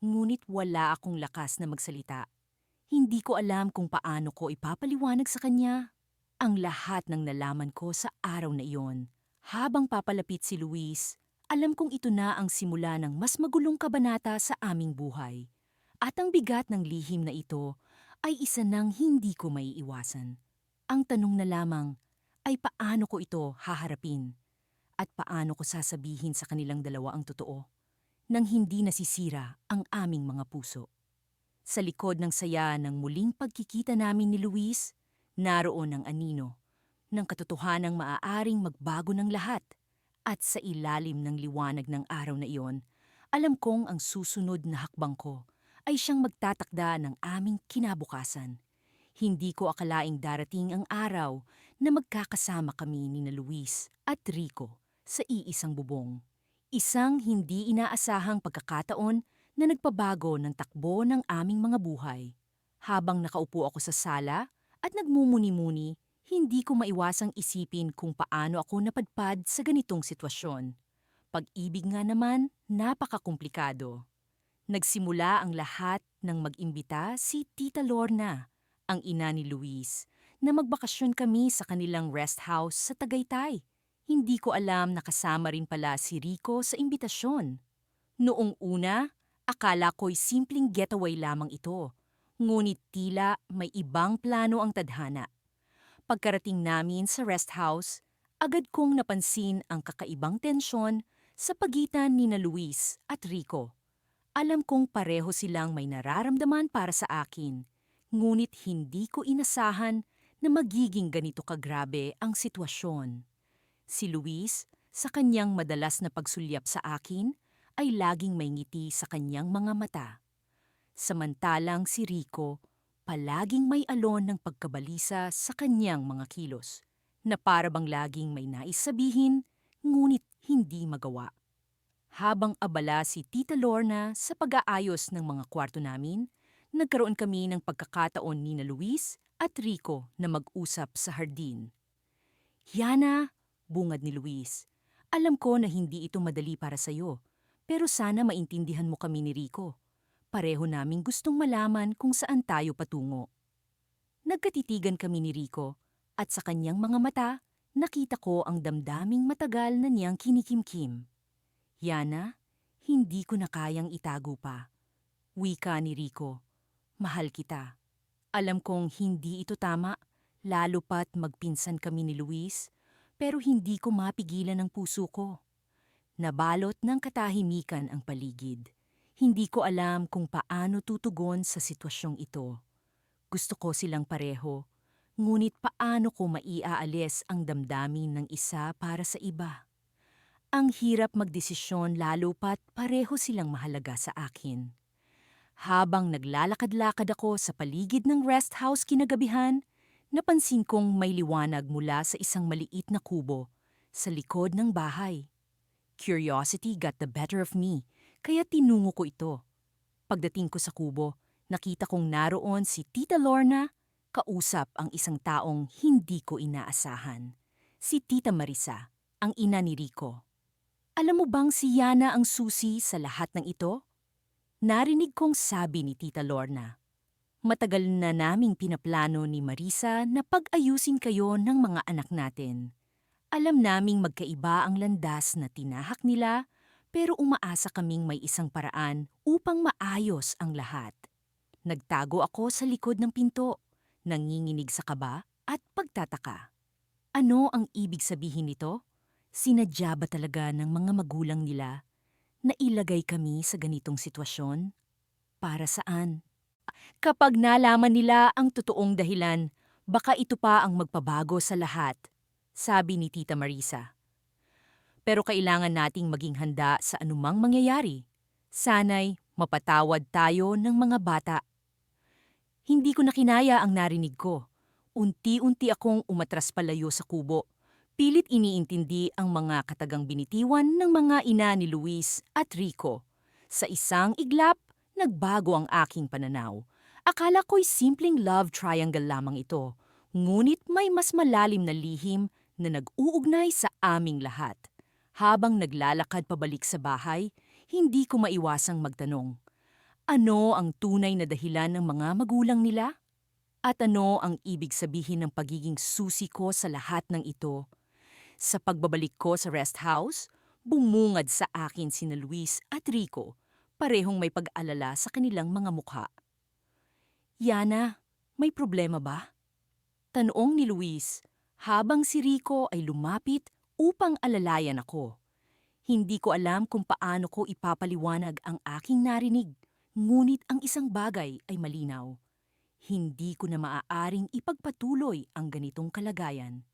Ngunit wala akong lakas na magsalita. Hindi ko alam kung paano ko ipapaliwanag sa kanya ang lahat ng nalaman ko sa araw na iyon. Habang papalapit si Luis, alam kong ito na ang simula ng mas magulong kabanata sa aming buhay. At ang bigat ng lihim na ito ay isa nang hindi ko maiiwasan. Ang tanong na lamang ay paano ko ito haharapin at paano ko sasabihin sa kanilang dalawa ang totoo nang hindi nasisira ang aming mga puso. Sa likod ng saya ng muling pagkikita namin ni Luis, naroon ang anino ng katotohanang maaaring magbago ng lahat. At sa ilalim ng liwanag ng araw na iyon, alam kong ang susunod na hakbang ko ay siyang magtatakda ng aming kinabukasan. Hindi ko akalaing darating ang araw na magkakasama kami ni Luis at Rico sa iisang bubong. Isang hindi inaasahang pagkakataon na nagpabago ng takbo ng aming mga buhay. Habang nakaupo ako sa sala at nagmumuni-muni, hindi ko maiwasang isipin kung paano ako napadpad sa ganitong sitwasyon. Pag-ibig nga naman, napakakomplikado. Nagsimula ang lahat nang mag-imbita si Tita Lorna, ang ina ni Luis, na magbakasyon kami sa kanilang rest house sa Tagaytay. Hindi ko alam na kasama rin pala si Rico sa imbitasyon. Noong una, akala ko'y simpleng getaway lamang ito. Ngunit tila may ibang plano ang tadhana. Pagkarating namin sa rest house, agad kong napansin ang kakaibang tensyon sa pagitan ni na Luis at Rico. Alam kong pareho silang may nararamdaman para sa akin, ngunit hindi ko inasahan na magiging ganito kagrabe ang sitwasyon. Si Luis, sa kanyang madalas na pagsulyap sa akin, ay laging may ngiti sa kanyang mga mata. Samantalang si Rico, palaging may alon ng pagkabalisa sa kanyang mga kilos, na para bang laging may nais sabihin, ngunit hindi magawa. Habang abala si Tita Lorna sa pag-aayos ng mga kwarto namin, nagkaroon kami ng pagkakataon ni na Luis at Rico na mag-usap sa hardin. Yana, bungad ni Luis, alam ko na hindi ito madali para sa'yo, pero sana maintindihan mo kami ni Rico. Pareho naming gustong malaman kung saan tayo patungo. Nagkatitigan kami ni Rico at sa kanyang mga mata, nakita ko ang damdaming matagal na niyang kinikimkim. Yana, hindi ko na kayang itago pa. Wika ni Rico, mahal kita. Alam kong hindi ito tama, lalo pa't magpinsan kami ni Luis, pero hindi ko mapigilan ang puso ko. Nabalot ng katahimikan ang paligid. Hindi ko alam kung paano tutugon sa sitwasyong ito. Gusto ko silang pareho, ngunit paano ko maiaalis ang damdamin ng isa para sa iba? Ang hirap magdesisyon lalo pat pareho silang mahalaga sa akin. Habang naglalakad-lakad ako sa paligid ng rest house kinagabihan, napansin kong may liwanag mula sa isang maliit na kubo sa likod ng bahay. Curiosity got the better of me, kaya tinungo ko ito. Pagdating ko sa kubo, nakita kong naroon si Tita Lorna, kausap ang isang taong hindi ko inaasahan. Si Tita Marisa, ang ina ni Rico. Alam mo bang si Yana ang susi sa lahat ng ito? Narinig kong sabi ni Tita Lorna. Matagal na naming pinaplano ni Marisa na pag-ayusin kayo ng mga anak natin. Alam naming magkaiba ang landas na tinahak nila, pero umaasa kaming may isang paraan upang maayos ang lahat. Nagtago ako sa likod ng pinto, nanginginig sa kaba at pagtataka. Ano ang ibig sabihin nito? Sinadya ba talaga ng mga magulang nila na ilagay kami sa ganitong sitwasyon? Para saan? Kapag nalaman nila ang totoong dahilan, baka ito pa ang magpabago sa lahat, sabi ni Tita Marisa. Pero kailangan nating maging handa sa anumang mangyayari. Sana'y mapatawad tayo ng mga bata. Hindi ko na kinaya ang narinig ko. Unti-unti akong umatras palayo sa kubo. Pilit iniintindi ang mga katagang binitiwan ng mga ina ni Luis at Rico. Sa isang iglap, nagbago ang aking pananaw. Akala ko'y simpleng love triangle lamang ito, ngunit may mas malalim na lihim na nag-uugnay sa aming lahat. Habang naglalakad pabalik sa bahay, hindi ko maiwasang magtanong, ano ang tunay na dahilan ng mga magulang nila? At ano ang ibig sabihin ng pagiging susi ko sa lahat ng ito? Sa pagbabalik ko sa rest house, bumungad sa akin sina Luis at Rico, parehong may pag-alala sa kanilang mga mukha. Yana, may problema ba? Tanong ni Luis, habang si Rico ay lumapit upang alalayan ako. Hindi ko alam kung paano ko ipapaliwanag ang aking narinig, ngunit ang isang bagay ay malinaw. Hindi ko na maaaring ipagpatuloy ang ganitong kalagayan.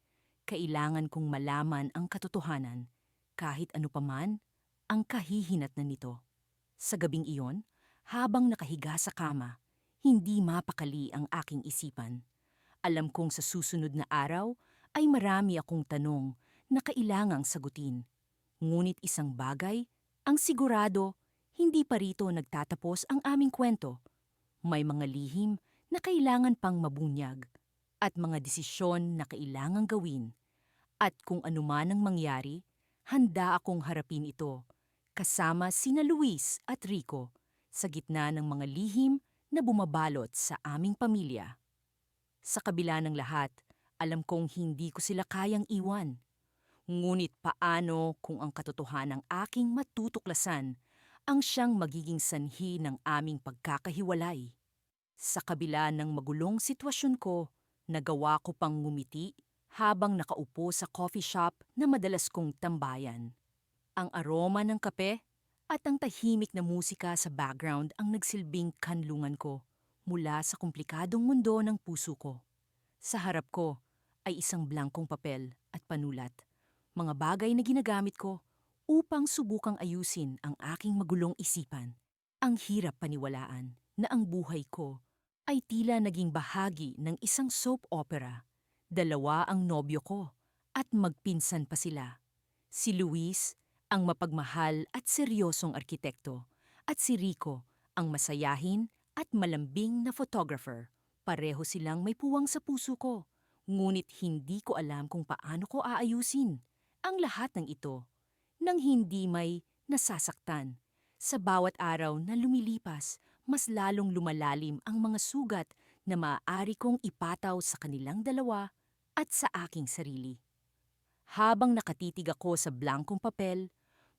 Kailangan kong malaman ang katotohanan, kahit ano paman ang kahihinatnan nito. Sa gabing iyon, habang nakahiga sa kama, hindi mapakali ang aking isipan. Alam kong sa susunod na araw ay marami akong tanong na kailangang sagutin. Ngunit isang bagay, ang sigurado, hindi pa rito nagtatapos ang aming kwento. May mga lihim na kailangan pang mabunyag at mga desisyon na kailangang gawin. At kung anuman ang mangyari, handa akong harapin ito kasama sina Luis at Rico sa gitna ng mga lihim na bumabalot sa aming pamilya. Sa kabila ng lahat, alam kong hindi ko sila kayang iwan. Ngunit paano kung ang katotohanang aking matutuklasan ang siyang magiging sanhi ng aming pagkakahiwalay? Sa kabila ng magulong sitwasyon ko, nagawa ko pang ngumiti habang nakaupo sa coffee shop na madalas kong tambayan. Ang aroma ng kape at ang tahimik na musika sa background ang nagsilbing kanlungan ko mula sa komplikadong mundo ng puso ko. Sa harap ko ay isang blankong papel at panulat, mga bagay na ginagamit ko upang subukang ayusin ang aking magulong isipan. Ang hirap paniwalaan na ang buhay ko ay tila naging bahagi ng isang soap opera. Dalawa ang nobyo ko at magpinsan pa sila. Si Luis, ang mapagmahal at seryosong arkitekto, at si Rico, ang masayahin at malambing na photographer. Pareho silang may puwang sa puso ko, ngunit hindi ko alam kung paano ko aayusin ang lahat ng ito nang hindi may nasasaktan. Sa bawat araw na lumilipas, mas lalong lumalalim ang mga sugat na maaari kong ipataw sa kanilang dalawa at sa aking sarili. Habang nakatitig ako sa blankong papel,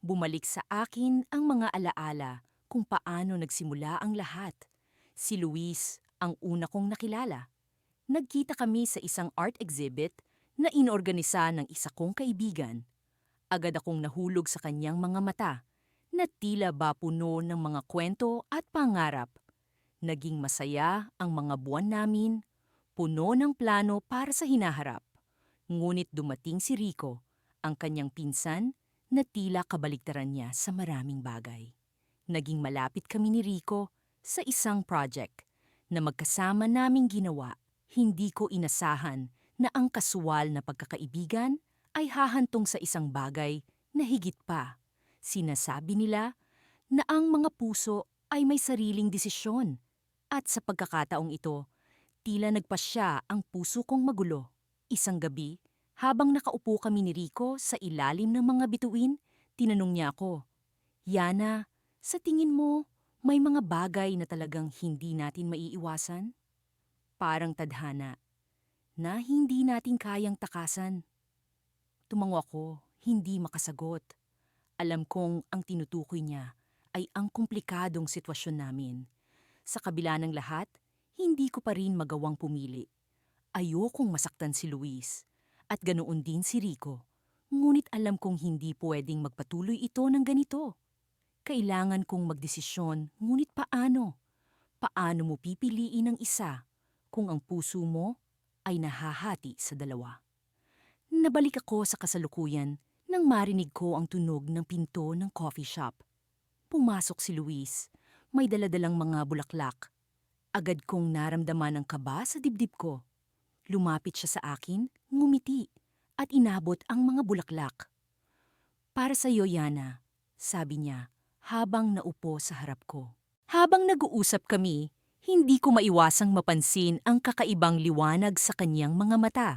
bumalik sa akin ang mga alaala kung paano nagsimula ang lahat. Si Luis ang una kong nakilala. Nagkita kami sa isang art exhibit na inorganisa ng isa kong kaibigan. Agad akong nahulog sa kanyang mga mata na tila ba puno ng mga kwento at pangarap. Naging masaya ang mga buwan namin, puno ng plano para sa hinaharap. Ngunit dumating si Rico, ang kanyang pinsan, na tila kabaligtaran niya sa maraming bagay. Naging malapit kami ni Rico sa isang project na magkasama naming ginawa. Hindi ko inasahan na ang kasuwal na pagkakaibigan ay hahantong sa isang bagay na higit pa. Sinasabi nila na ang mga puso ay may sariling desisyon. At sa pagkakataong ito, tila nagpasya ang puso kong magulo. Isang gabi, habang nakaupo kami ni Rico sa ilalim ng mga bituin, tinanong niya ako, "Yana, sa tingin mo, may mga bagay na talagang hindi natin maiiwasan? Parang tadhana, na hindi natin kayang takasan." Tumango ako, hindi makasagot. Alam kong ang tinutukoy niya ay ang komplikadong sitwasyon namin. Sa kabila ng lahat, hindi ko pa rin magawang pumili. Ayokong masaktan si Luis at ganoon din si Rico. Ngunit alam kong hindi pwedeng magpatuloy ito ng ganito. Kailangan kong magdesisyon, ngunit paano? Paano mo pipiliin ang isa kung ang puso mo ay nahahati sa dalawa? Nabalik ako sa kasalukuyan nang marinig ko ang tunog ng pinto ng coffee shop. Pumasok si Luis, may daladalang mga bulaklak. Agad kong naramdaman ang kaba sa dibdib ko. Lumapit siya sa akin, ngumiti, at inabot ang mga bulaklak. "Para sa iyo, Yana," sabi niya habang naupo sa harap ko. Habang nag-uusap kami, hindi ko maiwasang mapansin ang kakaibang liwanag sa kanyang mga mata.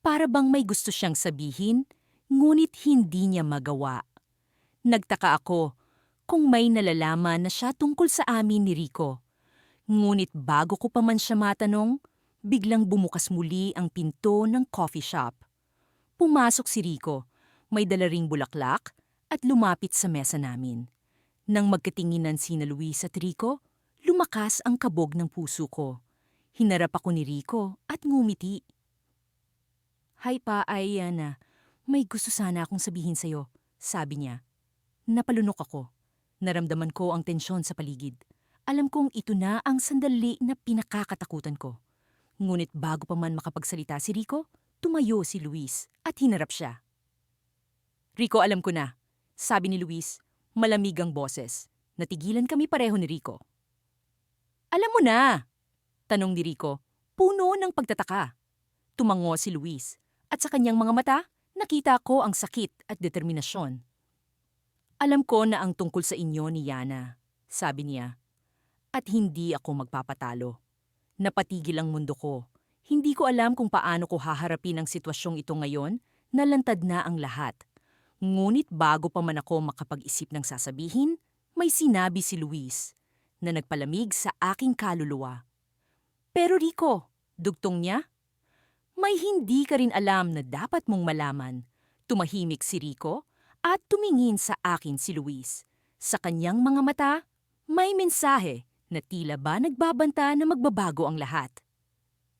Para bang may gusto siyang sabihin, ngunit hindi niya magawa. Nagtaka ako kung may nalalaman na siya tungkol sa amin ni Rico. Ngunit bago ko pa man siya matanong, biglang bumukas muli ang pinto ng coffee shop. Pumasok si Rico, may dala ring bulaklak at lumapit sa mesa namin. Nang magkatinginan sina Luis at Rico, lumakas ang kabog ng puso ko. Hinarap ako ni Rico at ngumiti. "Hi pa, Ayana. May gusto sana akong sabihin sa'yo," sabi niya. Napalunok ako. Naramdaman ko ang tensyon sa paligid. Alam kong ito na ang sandali na pinakakatakutan ko. Ngunit bago pa man makapagsalita si Rico, tumayo si Luis at hinarap siya. "Rico, alam ko na," sabi ni Luis, malamig ang boses. Natigilan kami pareho ni Rico. "Alam mo na," tanong ni Rico, puno ng pagtataka. Tumango si Luis at sa kanyang mga mata, nakita ko ang sakit at determinasyon. Alam ko na ang tungkol sa inyo ni Yana, sabi niya, at hindi ako magpapatalo. Napatigil ang mundo ko. Hindi ko alam kung paano ko haharapin ang sitwasyong ito ngayon, nalantad na ang lahat. Ngunit bago pa man ako makapag-isip ng sasabihin, may sinabi si Luis na nagpalamig sa aking kaluluwa. Pero Rico, dugtong niya, may hindi ka rin alam na dapat mong malaman. Tumahimik si Rico at tumingin sa akin si Luis. Sa kanyang mga mata, may mensahe na tila ba nagbabanta na magbabago ang lahat.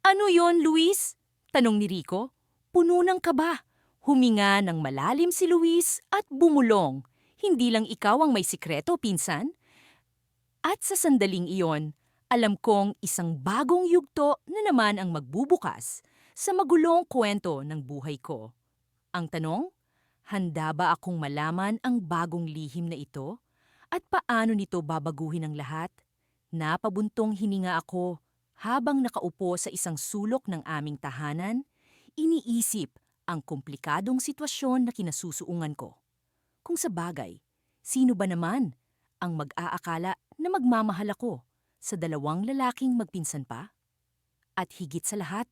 Ano yon, Luis? Tanong ni Rico. Puno ng kaba. Huminga ng malalim si Luis at bumulong. Hindi lang ikaw ang may sikreto, pinsan. At sa sandaling iyon, alam kong isang bagong yugto na naman ang magbubukas sa magulong kwento ng buhay ko. Ang tanong, handa ba akong malaman ang bagong lihim na ito? At paano nito babaguhin ang lahat? Napabuntong hininga ako habang nakaupo sa isang sulok ng aming tahanan, iniisip ang komplikadong sitwasyon na kinasusuungan ko. Kung sa bagay, sino ba naman ang mag-aakala na magmamahal ako sa dalawang lalaking magpinsan pa? At higit sa lahat,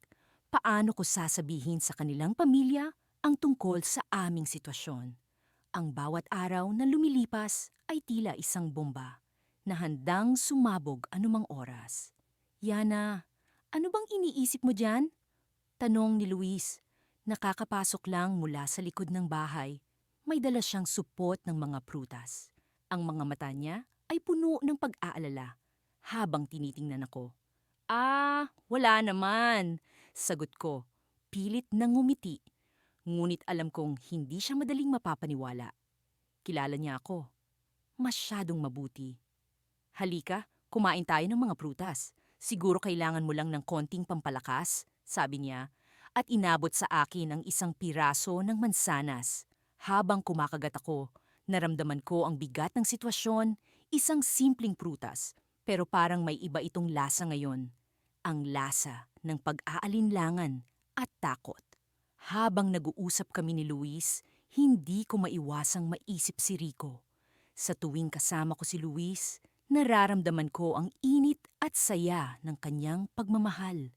paano ko sasabihin sa kanilang pamilya ang tungkol sa aming sitwasyon? Ang bawat araw na lumilipas ay tila isang bomba na handang sumabog anumang oras. Yana, ano bang iniisip mo dyan? Tanong ni Luis. Nakakapasok lang mula sa likod ng bahay. May dala siyang supot ng mga prutas. Ang mga mata niya ay puno ng pag-aalala habang tinitingnan ako. Wala naman, sagot ko. Pilit na ngumiti. Ngunit alam kong hindi siya madaling mapapaniwala. Kilala niya ako. Masyadong mabuti. Halika, kumain tayo ng mga prutas. Siguro kailangan mo lang ng konting pampalakas, sabi niya, at inabot sa akin ang isang piraso ng mansanas. Habang kumakagat ako, naramdaman ko ang bigat ng sitwasyon, isang simpleng prutas, pero parang may iba itong lasa ngayon. Ang lasa ng pag-aalinlangan at takot. Habang nag-uusap kami ni Luis, hindi ko maiwasang maisip si Rico. Sa tuwing kasama ko si Luis, nararamdaman ko ang init at saya ng kanyang pagmamahal.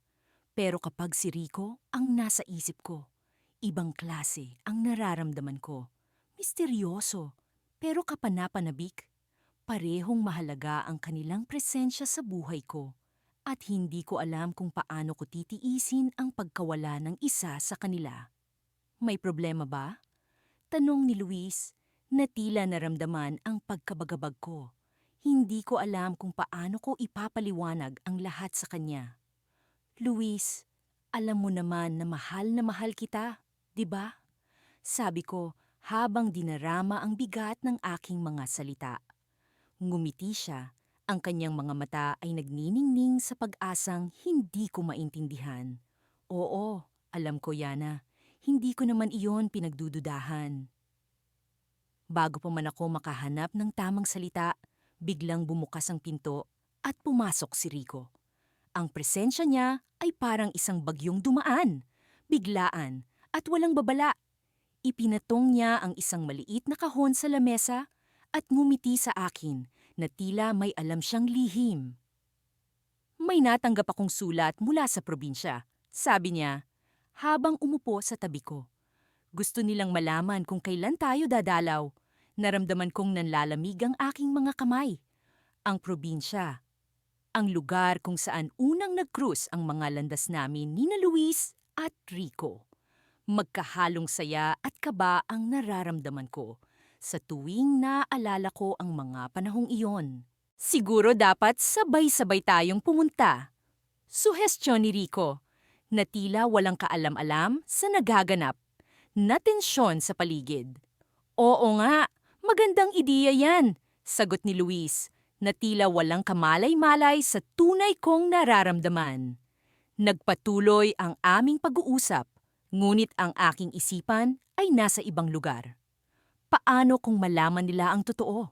Pero kapag si Rico ang nasa isip ko, ibang klase ang nararamdaman ko. Misteryoso, pero kapanapanabik. Parehong mahalaga ang kanilang presensya sa buhay ko. At hindi ko alam kung paano ko titiisin ang pagkawala ng isa sa kanila. May problema ba? Tanong ni Luis, na tila naramdaman ang pagkabagabag ko. Hindi ko alam kung paano ko ipapaliwanag ang lahat sa kanya. Luis, alam mo naman na mahal kita, di ba? Sabi ko habang dinarama ang bigat ng aking mga salita. Ngumiti siya, ang kanyang mga mata ay nagniningning sa pag-asang hindi ko maintindihan. Oo, alam ko, Yana, hindi ko naman iyon pinagdududahan. Bago pa man ako makahanap ng tamang salita, biglang bumukas ang pinto at pumasok si Rico. Ang presensya niya ay parang isang bagyong dumaan, biglaan at walang babala. Ipinatong niya ang isang maliit na kahon sa lamesa at ngumiti sa akin na tila may alam siyang lihim. May natanggap akong sulat mula sa probinsya, sabi niya, habang umupo sa tabi ko. Gusto nilang malaman kung kailan tayo dadalaw. Naramdaman kong nanlalamig ang aking mga kamay. Ang probinsya, ang lugar kung saan unang nag-cruise ang mga landas namin ni na Luis at Rico. Magkahalong saya at kaba ang nararamdaman ko sa tuwing naalala ko ang mga panahong iyon. Siguro dapat sabay-sabay tayong pumunta. Suhestyon ni Rico, na tila walang kaalam-alam sa nagaganap, na tensyon sa paligid. Oo nga, magandang ideya yan, sagot ni Luis, na tila walang kamalay-malay sa tunay kong nararamdaman. Nagpatuloy ang aming pag-uusap, ngunit ang aking isipan ay nasa ibang lugar. Paano kung malaman nila ang totoo?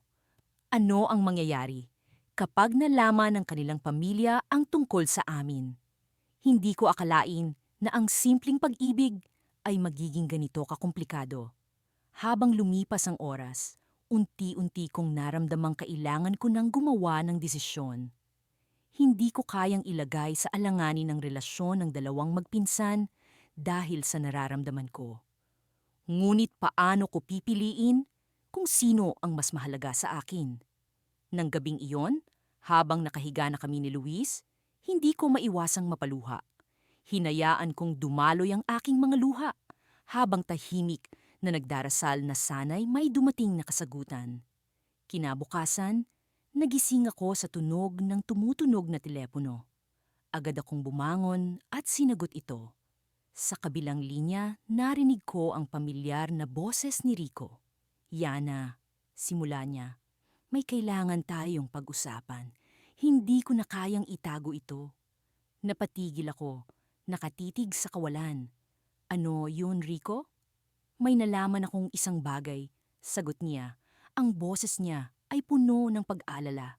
Ano ang mangyayari kapag nalaman ng kanilang pamilya ang tungkol sa amin? Hindi ko akalain na ang simpleng pag-ibig ay magiging ganito kakomplikado. Habang lumipas ang oras, Unti-unti kong naramdamang kailangan ko nang gumawa ng desisyon. Hindi ko kayang ilagay sa alanganin ng relasyon ng dalawang magpinsan dahil sa nararamdaman ko. Ngunit paano ko pipiliin kung sino ang mas mahalaga sa akin? Nang gabing iyon, habang nakahiga na kami ni Luis, hindi ko maiwasang mapaluha. Hinayaan kong dumaloy ang aking mga luha habang tahimik na nagdarasal na sana'y may dumating na kasagutan. Kinabukasan, nagising ako sa tunog ng tumutunog na telepono. Agad akong bumangon at sinagot ito. Sa kabilang linya, narinig ko ang pamilyar na boses ni Rico. Yana, simula niya, may kailangan tayong pag-usapan. Hindi ko na kayang itago ito. Napatigil ako, nakatitig sa kawalan. Ano yun, Rico? May nalaman akong isang bagay. Sagot niya. Ang boses niya ay puno ng pag-alala.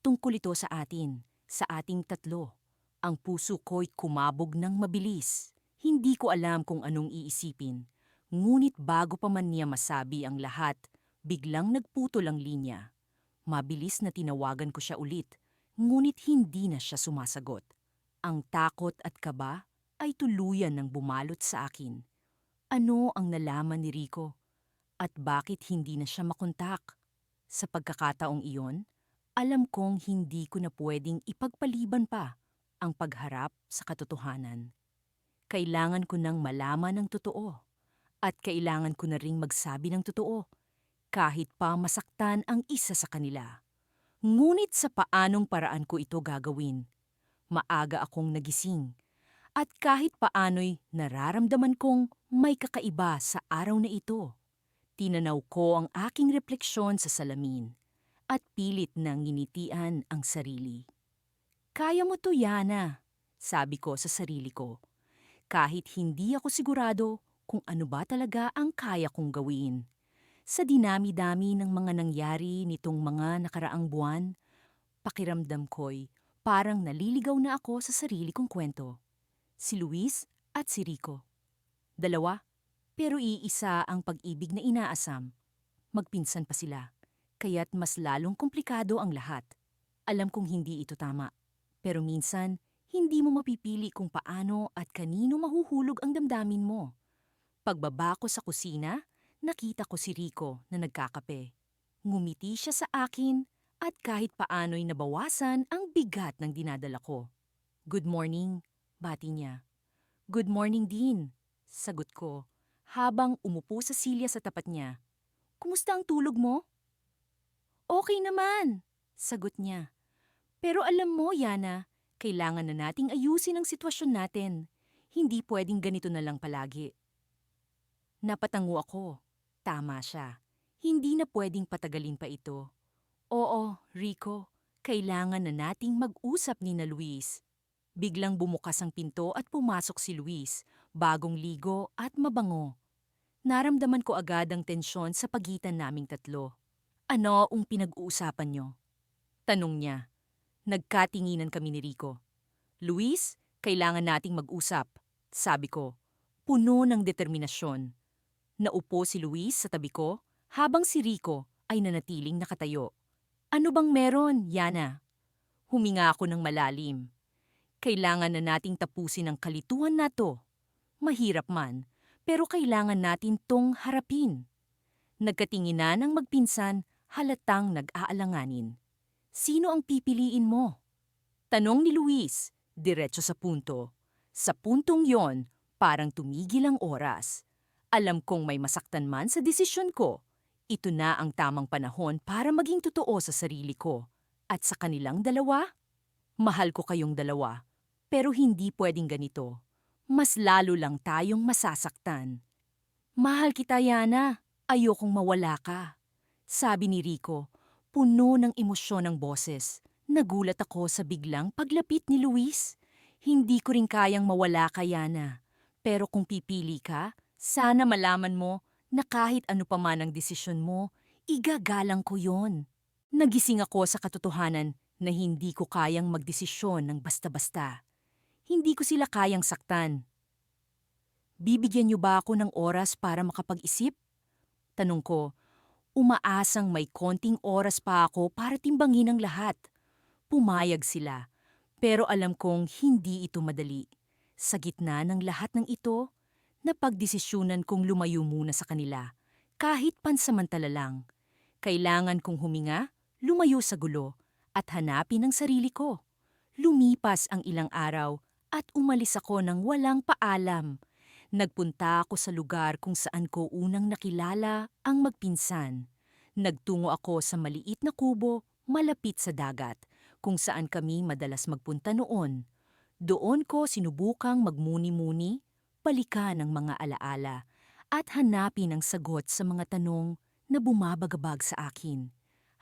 Tungkol ito sa atin, sa ating tatlo. Ang puso ko'y kumabog ng mabilis. Hindi ko alam kung anong iisipin. Ngunit bago pa man niya masabi ang lahat, biglang nagputol ang linya. Mabilis na tinawagan ko siya ulit, ngunit hindi na siya sumasagot. Ang takot at kaba ay tuluyan ng bumalot sa akin. Ano ang nalaman ni Rico? At bakit hindi na siya makontak? Sa pagkakataong iyon, alam kong hindi ko na pwedeng ipagpaliban pa ang pagharap sa katotohanan. Kailangan ko nang malaman ng totoo. At kailangan ko na ring magsabi ng totoo, kahit pa masaktan ang isa sa kanila. Ngunit sa paanong paraan ko ito gagawin? Maaga akong nagising. At kahit paano'y nararamdaman kong may kakaiba sa araw na ito. Tinanaw ko ang aking refleksyon sa salamin at pilit na nginitian ang sarili. Kaya mo to, Yana, sabi ko sa sarili ko. Kahit hindi ako sigurado kung ano ba talaga ang kaya kong gawin. Sa dinami-dami ng mga nangyari nitong mga nakaraang buwan, pakiramdam ko'y parang naliligaw na ako sa sarili kong kwento. Si Luis at si Rico. Dalawa, pero iisa ang pag-ibig na inaasam. Magpinsan pa sila, kaya't mas lalong komplikado ang lahat. Alam kong hindi ito tama, pero minsan, hindi mo mapipili kung paano at kanino mahuhulog ang damdamin mo. Pagbaba ko sa kusina, nakita ko si Rico na nagkakape. Ngumiti siya sa akin at kahit paano'y nabawasan ang bigat ng dinadala ko. Good morning, bati niya. Good morning din, sagot ko, habang umupo sa silya sa tapat niya. Kumusta ang tulog mo? Okay naman, sagot niya. Pero alam mo, Yana, kailangan na nating ayusin ang sitwasyon natin. Hindi pwedeng ganito na lang palagi. Napatango ako. Tama siya. Hindi na pwedeng patagalin pa ito. Oo, Rico, kailangan na nating mag-usap ni na Luis. Biglang bumukas ang pinto at pumasok si Luis, bagong ligo at mabango. Naramdaman ko agad ang tensyon sa pagitan naming tatlo. Ano ang pinag-uusapan niyo? Tanong niya. Nagkatinginan kami ni Rico. Luis, kailangan nating mag-usap, sabi ko. Puno ng determinasyon. Naupo si Luis sa tabi ko habang si Rico ay nanatiling nakatayo. Ano bang meron, Yana? Huminga ako ng malalim. Kailangan na nating tapusin ang kalituhan na to. Mahirap man, pero kailangan natin tong harapin. Nagkatinginan ang magpinsan, halatang nag-aalanganin. Sino ang pipiliin mo? Tanong ni Luis, diretso sa punto. Sa puntong yon, parang tumigil ang oras. Alam kong may masaktan man sa desisyon ko. Ito na ang tamang panahon para maging totoo sa sarili ko. At sa kanilang dalawa? Mahal ko kayong dalawa. Pero hindi pwedeng ganito. Mas lalo lang tayong masasaktan. Mahal kita, Yana. Ayokong mawala ka. Sabi ni Rico, puno ng emosyon ang boses. Nagulat ako sa biglang paglapit ni Luis. Hindi ko rin kayang mawala ka, Yana. Pero kung pipili ka, sana malaman mo na kahit ano pa man ang desisyon mo, igagalang ko yon. Nagising ako sa katotohanan na hindi ko kayang magdesisyon ng basta-basta. Hindi ko sila kayang saktan. Bibigyan niyo ba ako ng oras para makapag-isip? Tanong ko, Umaasang may konting oras pa ako para timbangin ang lahat. Pumayag sila, pero alam kong hindi ito madali. Sa gitna ng lahat ng ito, napagdesisyunan kong lumayo muna sa kanila, kahit pansamantala lang. Kailangan kong huminga, lumayo sa gulo, at hanapin ang sarili ko. Lumipas ang ilang araw at umalis ako ng walang paalam. Nagpunta ako sa lugar kung saan ko unang nakilala ang magpinsan. Nagtungo ako sa maliit na kubo malapit sa dagat, kung saan kami madalas magpunta noon. Doon ko sinubukang magmuni-muni, balikan ang mga alaala, at hanapin ang sagot sa mga tanong na bumabagabag sa akin.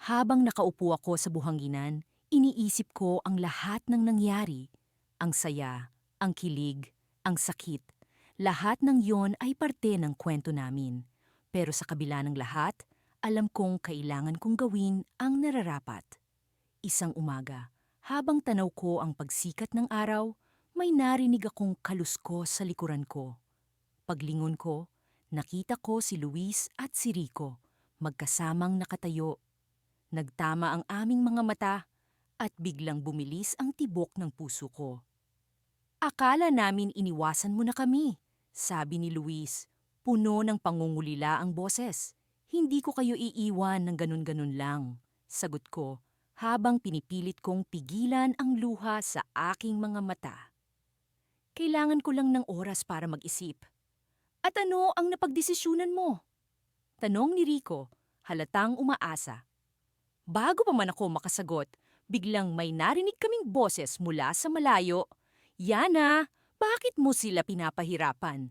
Habang nakaupo ako sa buhanginan, iniisip ko ang lahat ng nangyari. Ang saya, ang kilig, ang sakit. Lahat ng yon ay parte ng kwento namin. Pero sa kabila ng lahat, alam kong kailangan kong gawin ang nararapat. Isang umaga, habang tanaw ko ang pagsikat ng araw, may narinig akong kaluskos sa likuran ko. Paglingon ko, nakita ko si Luis at si Rico, magkasamang nakatayo. Nagtama ang aming mga mata at biglang bumilis ang tibok ng puso ko. Akala namin iniwasan mo na kami, sabi ni Luis. Puno ng pangungulila ang boses. Hindi ko kayo iiwan ng ganun-ganun lang, sagot ko, habang pinipilit kong pigilan ang luha sa aking mga mata. Kailangan ko lang ng oras para mag-isip. At ano ang napagdesisyunan mo? Tanong ni Rico, halatang umaasa. Bago pa man ako makasagot, biglang may narinig kaming boses mula sa malayo. Yana, bakit mo sila pinapahirapan?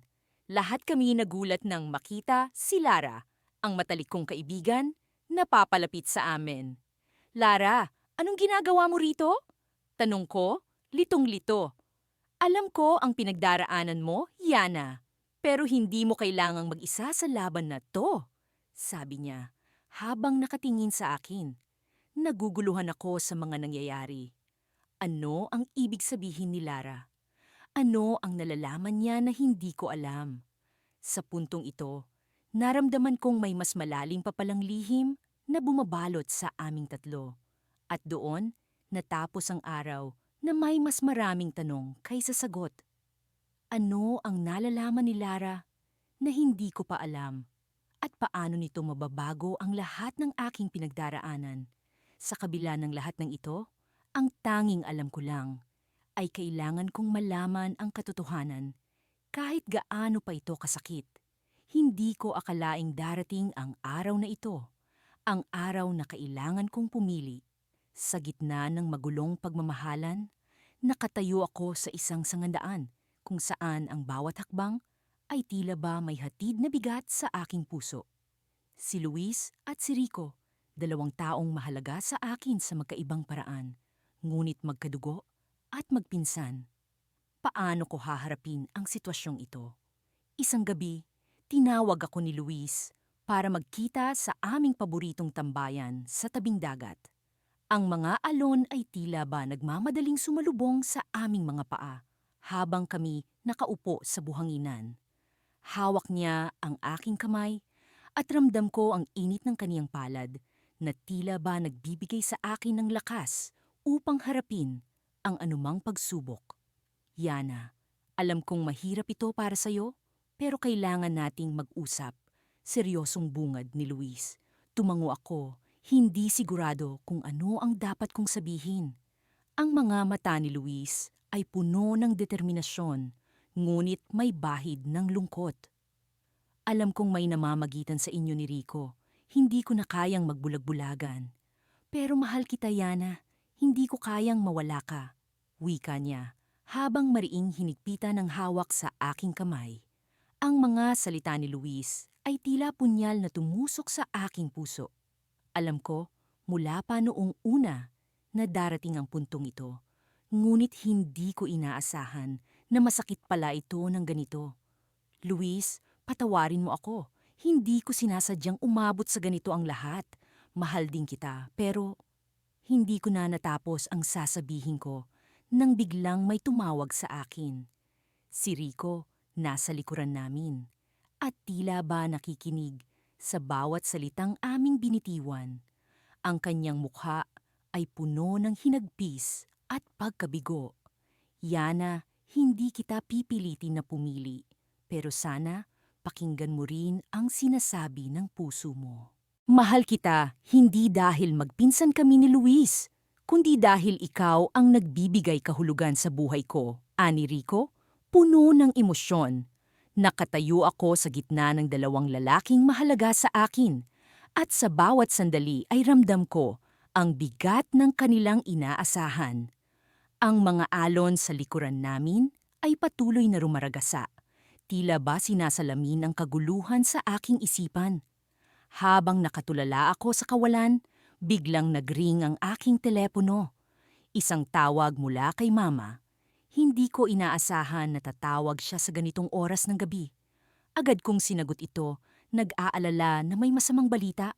Lahat kami nagulat nang makita si Lara, ang matalikong kaibigan, na papalapit sa amin. Lara, anong ginagawa mo rito? Tanong ko, litong-lito. Alam ko ang pinagdaraanan mo, Yana, pero hindi mo kailangang mag-isa sa laban na to, sabi niya, habang nakatingin sa akin. Naguguluhan ako sa mga nangyayari. Ano ang ibig sabihin ni Lara? Ano ang nalalaman niya na hindi ko alam? Sa puntong ito, naramdaman kong may mas malalim pa palang lihim na bumabalot sa aming tatlo. At doon, natapos ang araw na may mas maraming tanong kaysa sagot. Ano ang nalalaman ni Lara na hindi ko pa alam? At paano nito mababago ang lahat ng aking pinagdaraanan? Sa kabila ng lahat ng ito, ang tanging alam ko lang ay kailangan kong malaman ang katotohanan kahit gaano pa ito kasakit. Hindi ko akalaing darating ang araw na ito, ang araw na kailangan kong pumili. Sa gitna ng magulong pagmamahalan, nakatayo ako sa isang sangandaan kung saan ang bawat hakbang ay tila ba may hatid na bigat sa aking puso. Si Luis at si Rico, dalawang taong mahalaga sa akin sa magkaibang paraan, ngunit magkadugo at magpinsan. Paano ko haharapin ang sitwasyong ito? Isang gabi, tinawag ako ni Luis para magkita sa aming paboritong tambayan sa tabing dagat. Ang mga alon ay tila ba nagmamadaling sumalubong sa aming mga paa habang kami nakaupo sa buhanginan. Hawak niya ang aking kamay at ramdam ko ang init ng kaniyang palad na tila ba nagbibigay sa akin ng lakas upang harapin ang anumang pagsubok. Yana, alam kong mahirap ito para sa'yo, pero kailangan nating mag-usap. Seryosong bungad ni Luis. Tumango ako, hindi sigurado kung ano ang dapat kong sabihin. Ang mga mata ni Luis ay puno ng determinasyon, ngunit may bahid ng lungkot. Alam kong may namamagitan sa inyo ni Rico. Hindi ko na kayang magbulag-bulagan. Pero mahal kita, Yana. Hindi ko kayang mawala ka. Wika niya, habang mariing hinigpitan ng hawak sa aking kamay. Ang mga salita ni Luis ay tila punyal na tumusok sa aking puso. Alam ko, mula pa noong una, na darating ang puntong ito. Ngunit hindi ko inaasahan na masakit pala ito ng ganito. Luis, patawarin mo ako. Hindi ko sinasadyang umabot sa ganito ang lahat. Mahal din kita, pero hindi ko na natapos ang sasabihin ko nang biglang may tumawag sa akin. Si Rico, nasa likuran namin. At tila ba nakikinig, sa bawat salitang aming binitiwan. Ang kanyang mukha ay puno ng hinagpis at pagkabigo. Yana, hindi kita pipilitin na pumili, pero sana pakinggan mo rin ang sinasabi ng puso mo. Mahal kita hindi dahil magpinsan kami ni Luis, kundi dahil ikaw ang nagbibigay kahulugan sa buhay ko. Ani Rico, puno ng emosyon. Nakatayo ako sa gitna ng dalawang lalaking mahalaga sa akin, at sa bawat sandali ay ramdam ko ang bigat ng kanilang inaasahan. Ang mga alon sa likuran namin ay patuloy na rumaragasa. Tila ba sinasalamin ang kaguluhan sa aking isipan. Habang nakatulala ako sa kawalan, biglang nagring ang aking telepono. Isang tawag mula kay Mama. Hindi ko inaasahan na tatawag siya sa ganitong oras ng gabi. Agad kong sinagot ito, nag-aalala na may masamang balita.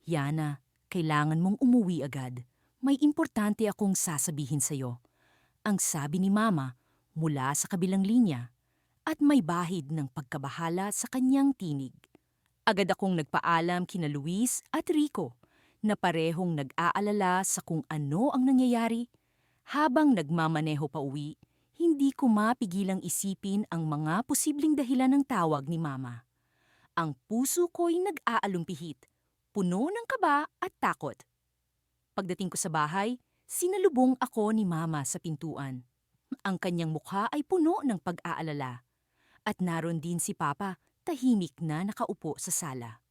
Yana, kailangan mong umuwi agad. May importante akong sasabihin sa'yo. Ang sabi ni Mama mula sa kabilang linya at may bahid ng pagkabahala sa kanyang tinig. Agad akong nagpaalam kina Luis at Rico na parehong nag-aalala sa kung ano ang nangyayari. Habang nagmamaneho pa uwi, hindi ko mapigilang isipin ang mga posibleng dahilan ng tawag ni Mama. Ang puso ko'y nag-aalumpihit, puno ng kaba at takot. Pagdating ko sa bahay, sinalubong ako ni Mama sa pintuan. Ang kanyang mukha ay puno ng pag-aalala. At naroon din si Papa, tahimik na nakaupo sa sala.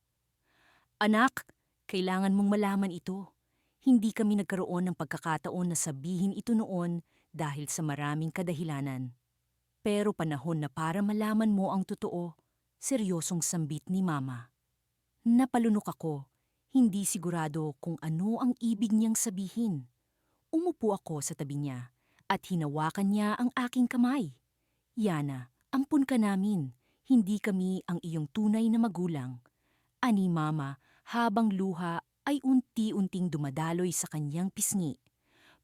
Anak, kailangan mong malaman ito. Hindi kami nagkaroon ng pagkakataon na sabihin ito noon dahil sa maraming kadahilanan. Pero panahon na para malaman mo ang totoo, seryosong sambit ni Mama. Napalunok ako, hindi sigurado kung ano ang ibig niyang sabihin. Umupo ako sa tabi niya at hinawakan niya ang aking kamay. Yana, ampun ka namin. Hindi kami ang iyong tunay na magulang. Ani Mama habang luha ay unti-unting dumadaloy sa kanyang pisngi.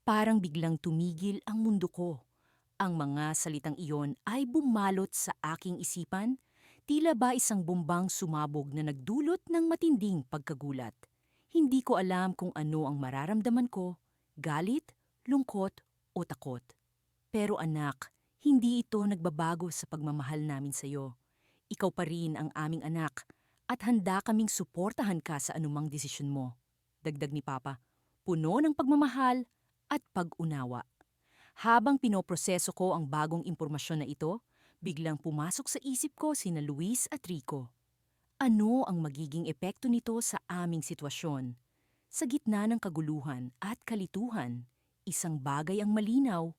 Parang biglang tumigil ang mundo ko. Ang mga salitang iyon ay bumalot sa aking isipan, tila ba isang bumbang sumabog na nagdulot ng matinding pagkagulat. Hindi ko alam kung ano ang mararamdaman ko, galit, lungkot o takot. Pero anak, hindi ito nagbabago sa pagmamahal namin sa iyo. Ikaw pa rin ang aming anak at handa kaming suportahan ka sa anumang desisyon mo. Dagdag ni Papa, puno ng pagmamahal at pag-unawa. Habang pinoproseso ko ang bagong impormasyon na ito, biglang pumasok sa isip ko sina Luis at Rico. Ano ang magiging epekto nito sa aming sitwasyon? Sa gitna ng kaguluhan at kalituhan, isang bagay ang malinaw.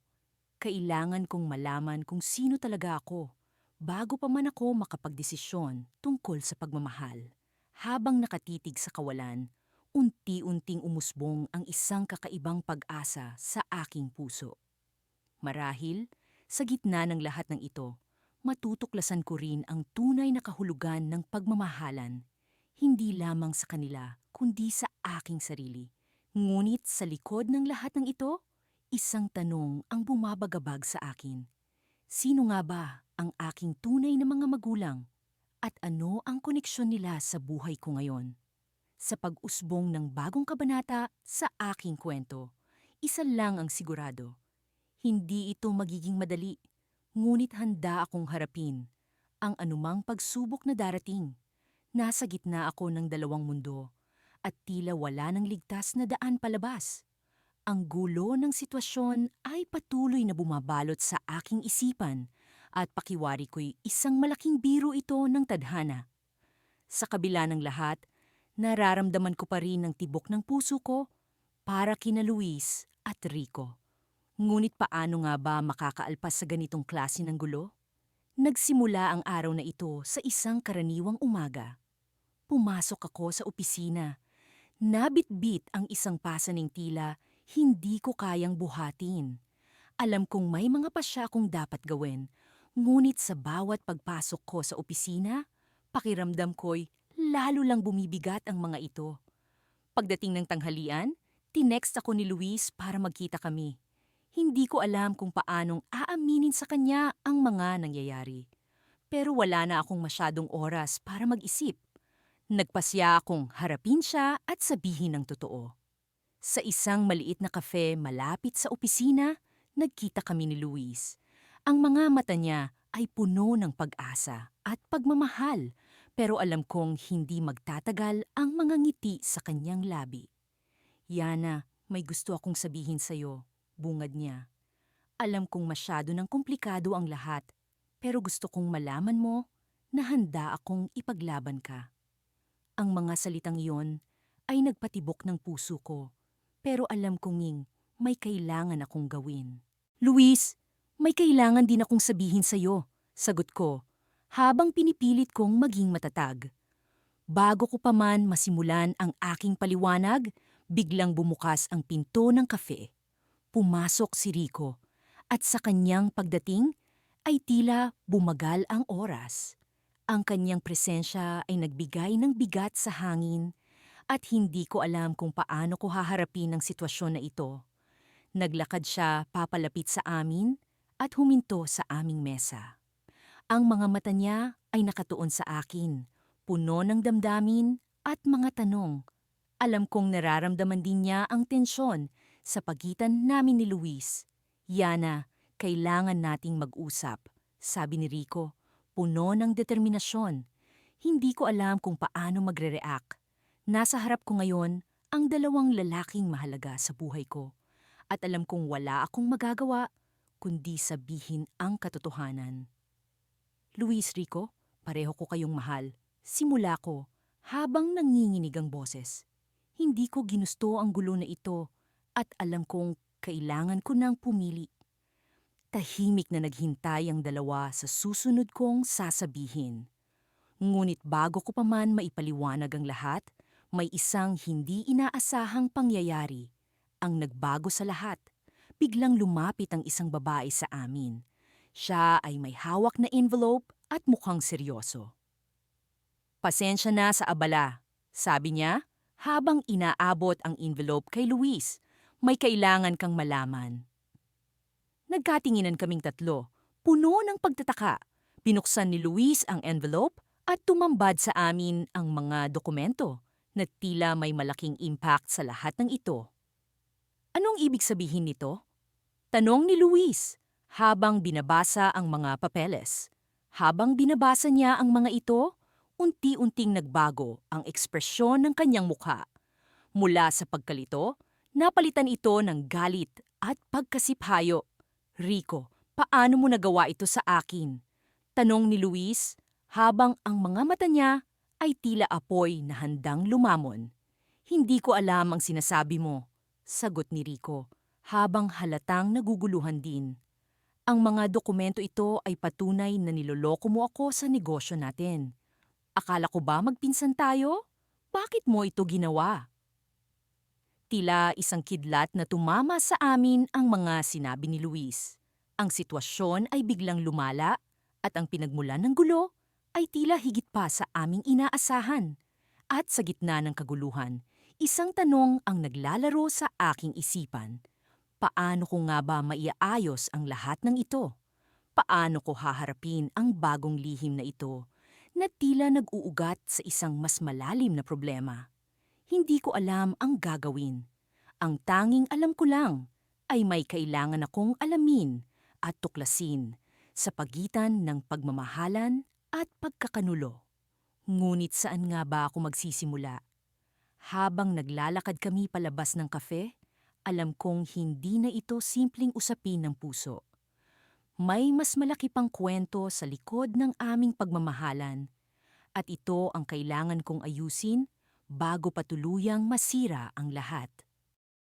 Kailangan kong malaman kung sino talaga ako bago pa man ako makapagdesisyon tungkol sa pagmamahal. Habang nakatitig sa kawalan, unti-unting umusbong ang isang kakaibang pag-asa sa aking puso. Marahil, sa gitna ng lahat ng ito, matutuklasan ko rin ang tunay na kahulugan ng pagmamahalan, hindi lamang sa kanila, kundi sa aking sarili. Ngunit sa likod ng lahat ng ito, isang tanong ang bumabagabag sa akin. Sino nga ba ang aking tunay na mga magulang? At ano ang koneksyon nila sa buhay ko ngayon? Sa pag-usbong ng bagong kabanata sa aking kwento, isa lang ang sigurado. Hindi ito magiging madali, ngunit handa akong harapin ang anumang pagsubok na darating. Nasa gitna ako ng dalawang mundo at tila wala ng ligtas na daan palabas. Ang gulo ng sitwasyon ay patuloy na bumabalot sa aking isipan at pakiwari ko'y isang malaking biro ito ng tadhana. Sa kabila ng lahat, nararamdaman ko pa rin ang tibok ng puso ko para kina Luis at Rico. Ngunit paano nga ba makakaalpas sa ganitong klase ng gulo? Nagsimula ang araw na ito sa isang karaniwang umaga. Pumasok ako sa opisina. Nabitbit ang isang pasa ng tila hindi ko kayang buhatin. Alam kong may mga pasya akong dapat gawin, ngunit sa bawat pagpasok ko sa opisina, pakiramdam ko'y lalo lang bumibigat ang mga ito. Pagdating ng tanghalian, tinext ako ni Luis para magkita kami. Hindi ko alam kung paanong aaminin sa kanya ang mga nangyayari. Pero wala na akong masyadong oras para mag-isip. Nagpasya akong harapin siya at sabihin ang totoo. Sa isang maliit na kafe malapit sa opisina, nagkita kami ni Luis. Ang mga mata niya ay puno ng pag-asa at pagmamahal, pero alam kong hindi magtatagal ang mga ngiti sa kanyang labi. Yana, may gusto akong sabihin sa'yo, bungad niya. Alam kong masyado ng komplikado ang lahat, pero gusto kong malaman mo na handa akong ipaglaban ka. Ang mga salitang iyon ay nagpatibok ng puso ko, pero alam kong may kailangan akong gawin. Luis, may kailangan din akong sabihin sa'yo, sagot ko, habang pinipilit kong maging matatag. Bago ko pa man masimulan ang aking paliwanag, biglang bumukas ang pinto ng kafe. Pumasok si Rico, at sa kanyang pagdating ay tila bumagal ang oras. Ang kanyang presensya ay nagbigay ng bigat sa hangin at hindi ko alam kung paano ko haharapin ang sitwasyon na ito. Naglakad siya papalapit sa amin at huminto sa aming mesa. Ang mga mata niya ay nakatuon sa akin, puno ng damdamin at mga tanong. Alam kong nararamdaman din niya ang tensyon sa pagitan namin ni Luis. Yana, kailangan nating mag-usap, sabi ni Rico, puno ng determinasyon. Hindi ko alam kung paano magre-react. Nasa harap ko ngayon ang dalawang lalaking mahalaga sa buhay ko. At alam kong wala akong magagawa kundi sabihin ang katotohanan. Luis, Rico, pareho ko kayong mahal. Simula ko, habang nanginginig ang boses. Hindi ko ginusto ang gulo na ito at alam kong kailangan ko nang pumili. Tahimik na naghintay ang dalawa sa susunod kong sasabihin. Ngunit bago ko pa man maipaliwanag ang lahat, may isang hindi inaasahang pangyayari. Ang nagbago sa lahat. Biglang lumapit ang isang babae sa amin. Siya ay may hawak na envelope at mukhang seryoso. Pasensya na sa abala, sabi niya habang inaabot ang envelope kay Luis. May kailangan kang malaman. Nagkatinginan kaming tatlo, puno ng pagtataka. Binuksan ni Luis ang envelope at tumambad sa amin ang mga dokumento na tila may malaking impact sa lahat ng ito. Anong ibig sabihin nito? Tanong ni Luis habang binabasa ang mga papeles. Habang binabasa niya ang mga ito, unti-unting nagbago ang ekspresyon ng kanyang mukha. Mula sa pagkalito, napalitan ito ng galit at pagkasiphayo. Rico, paano mo nagawa ito sa akin? Tanong ni Luis habang ang mga mata niya ay tila apoy na handang lumamon. Hindi ko alam ang sinasabi mo, sagot ni Rico habang halatang naguguluhan din. Ang mga dokumento ito ay patunay na niloloko mo ako sa negosyo natin. Akala ko ba magpinsan tayo? Bakit mo ito ginawa? Tila isang kidlat na tumama sa amin ang mga sinabi ni Luis. Ang sitwasyon ay biglang lumala at ang pinagmulan ng gulo ay tila higit pa sa aming inaasahan. At sa gitna ng kaguluhan, isang tanong ang naglalaro sa aking isipan. Paano ko nga ba maiaayos ang lahat ng ito? Paano ko haharapin ang bagong lihim na ito na tila nag-uugat sa isang mas malalim na problema? Hindi ko alam ang gagawin. Ang tanging alam ko lang ay may kailangan akong alamin at tuklasin sa pagitan ng pagmamahalan at pagkakanulo. Ngunit saan nga ba ako magsisimula? Habang naglalakad kami palabas ng kafe, alam kong hindi na ito simpleng usapin ng puso. May mas malaki pang kwento sa likod ng aming pagmamahalan at ito ang kailangan kong ayusin bago pa tuluyang masira ang lahat.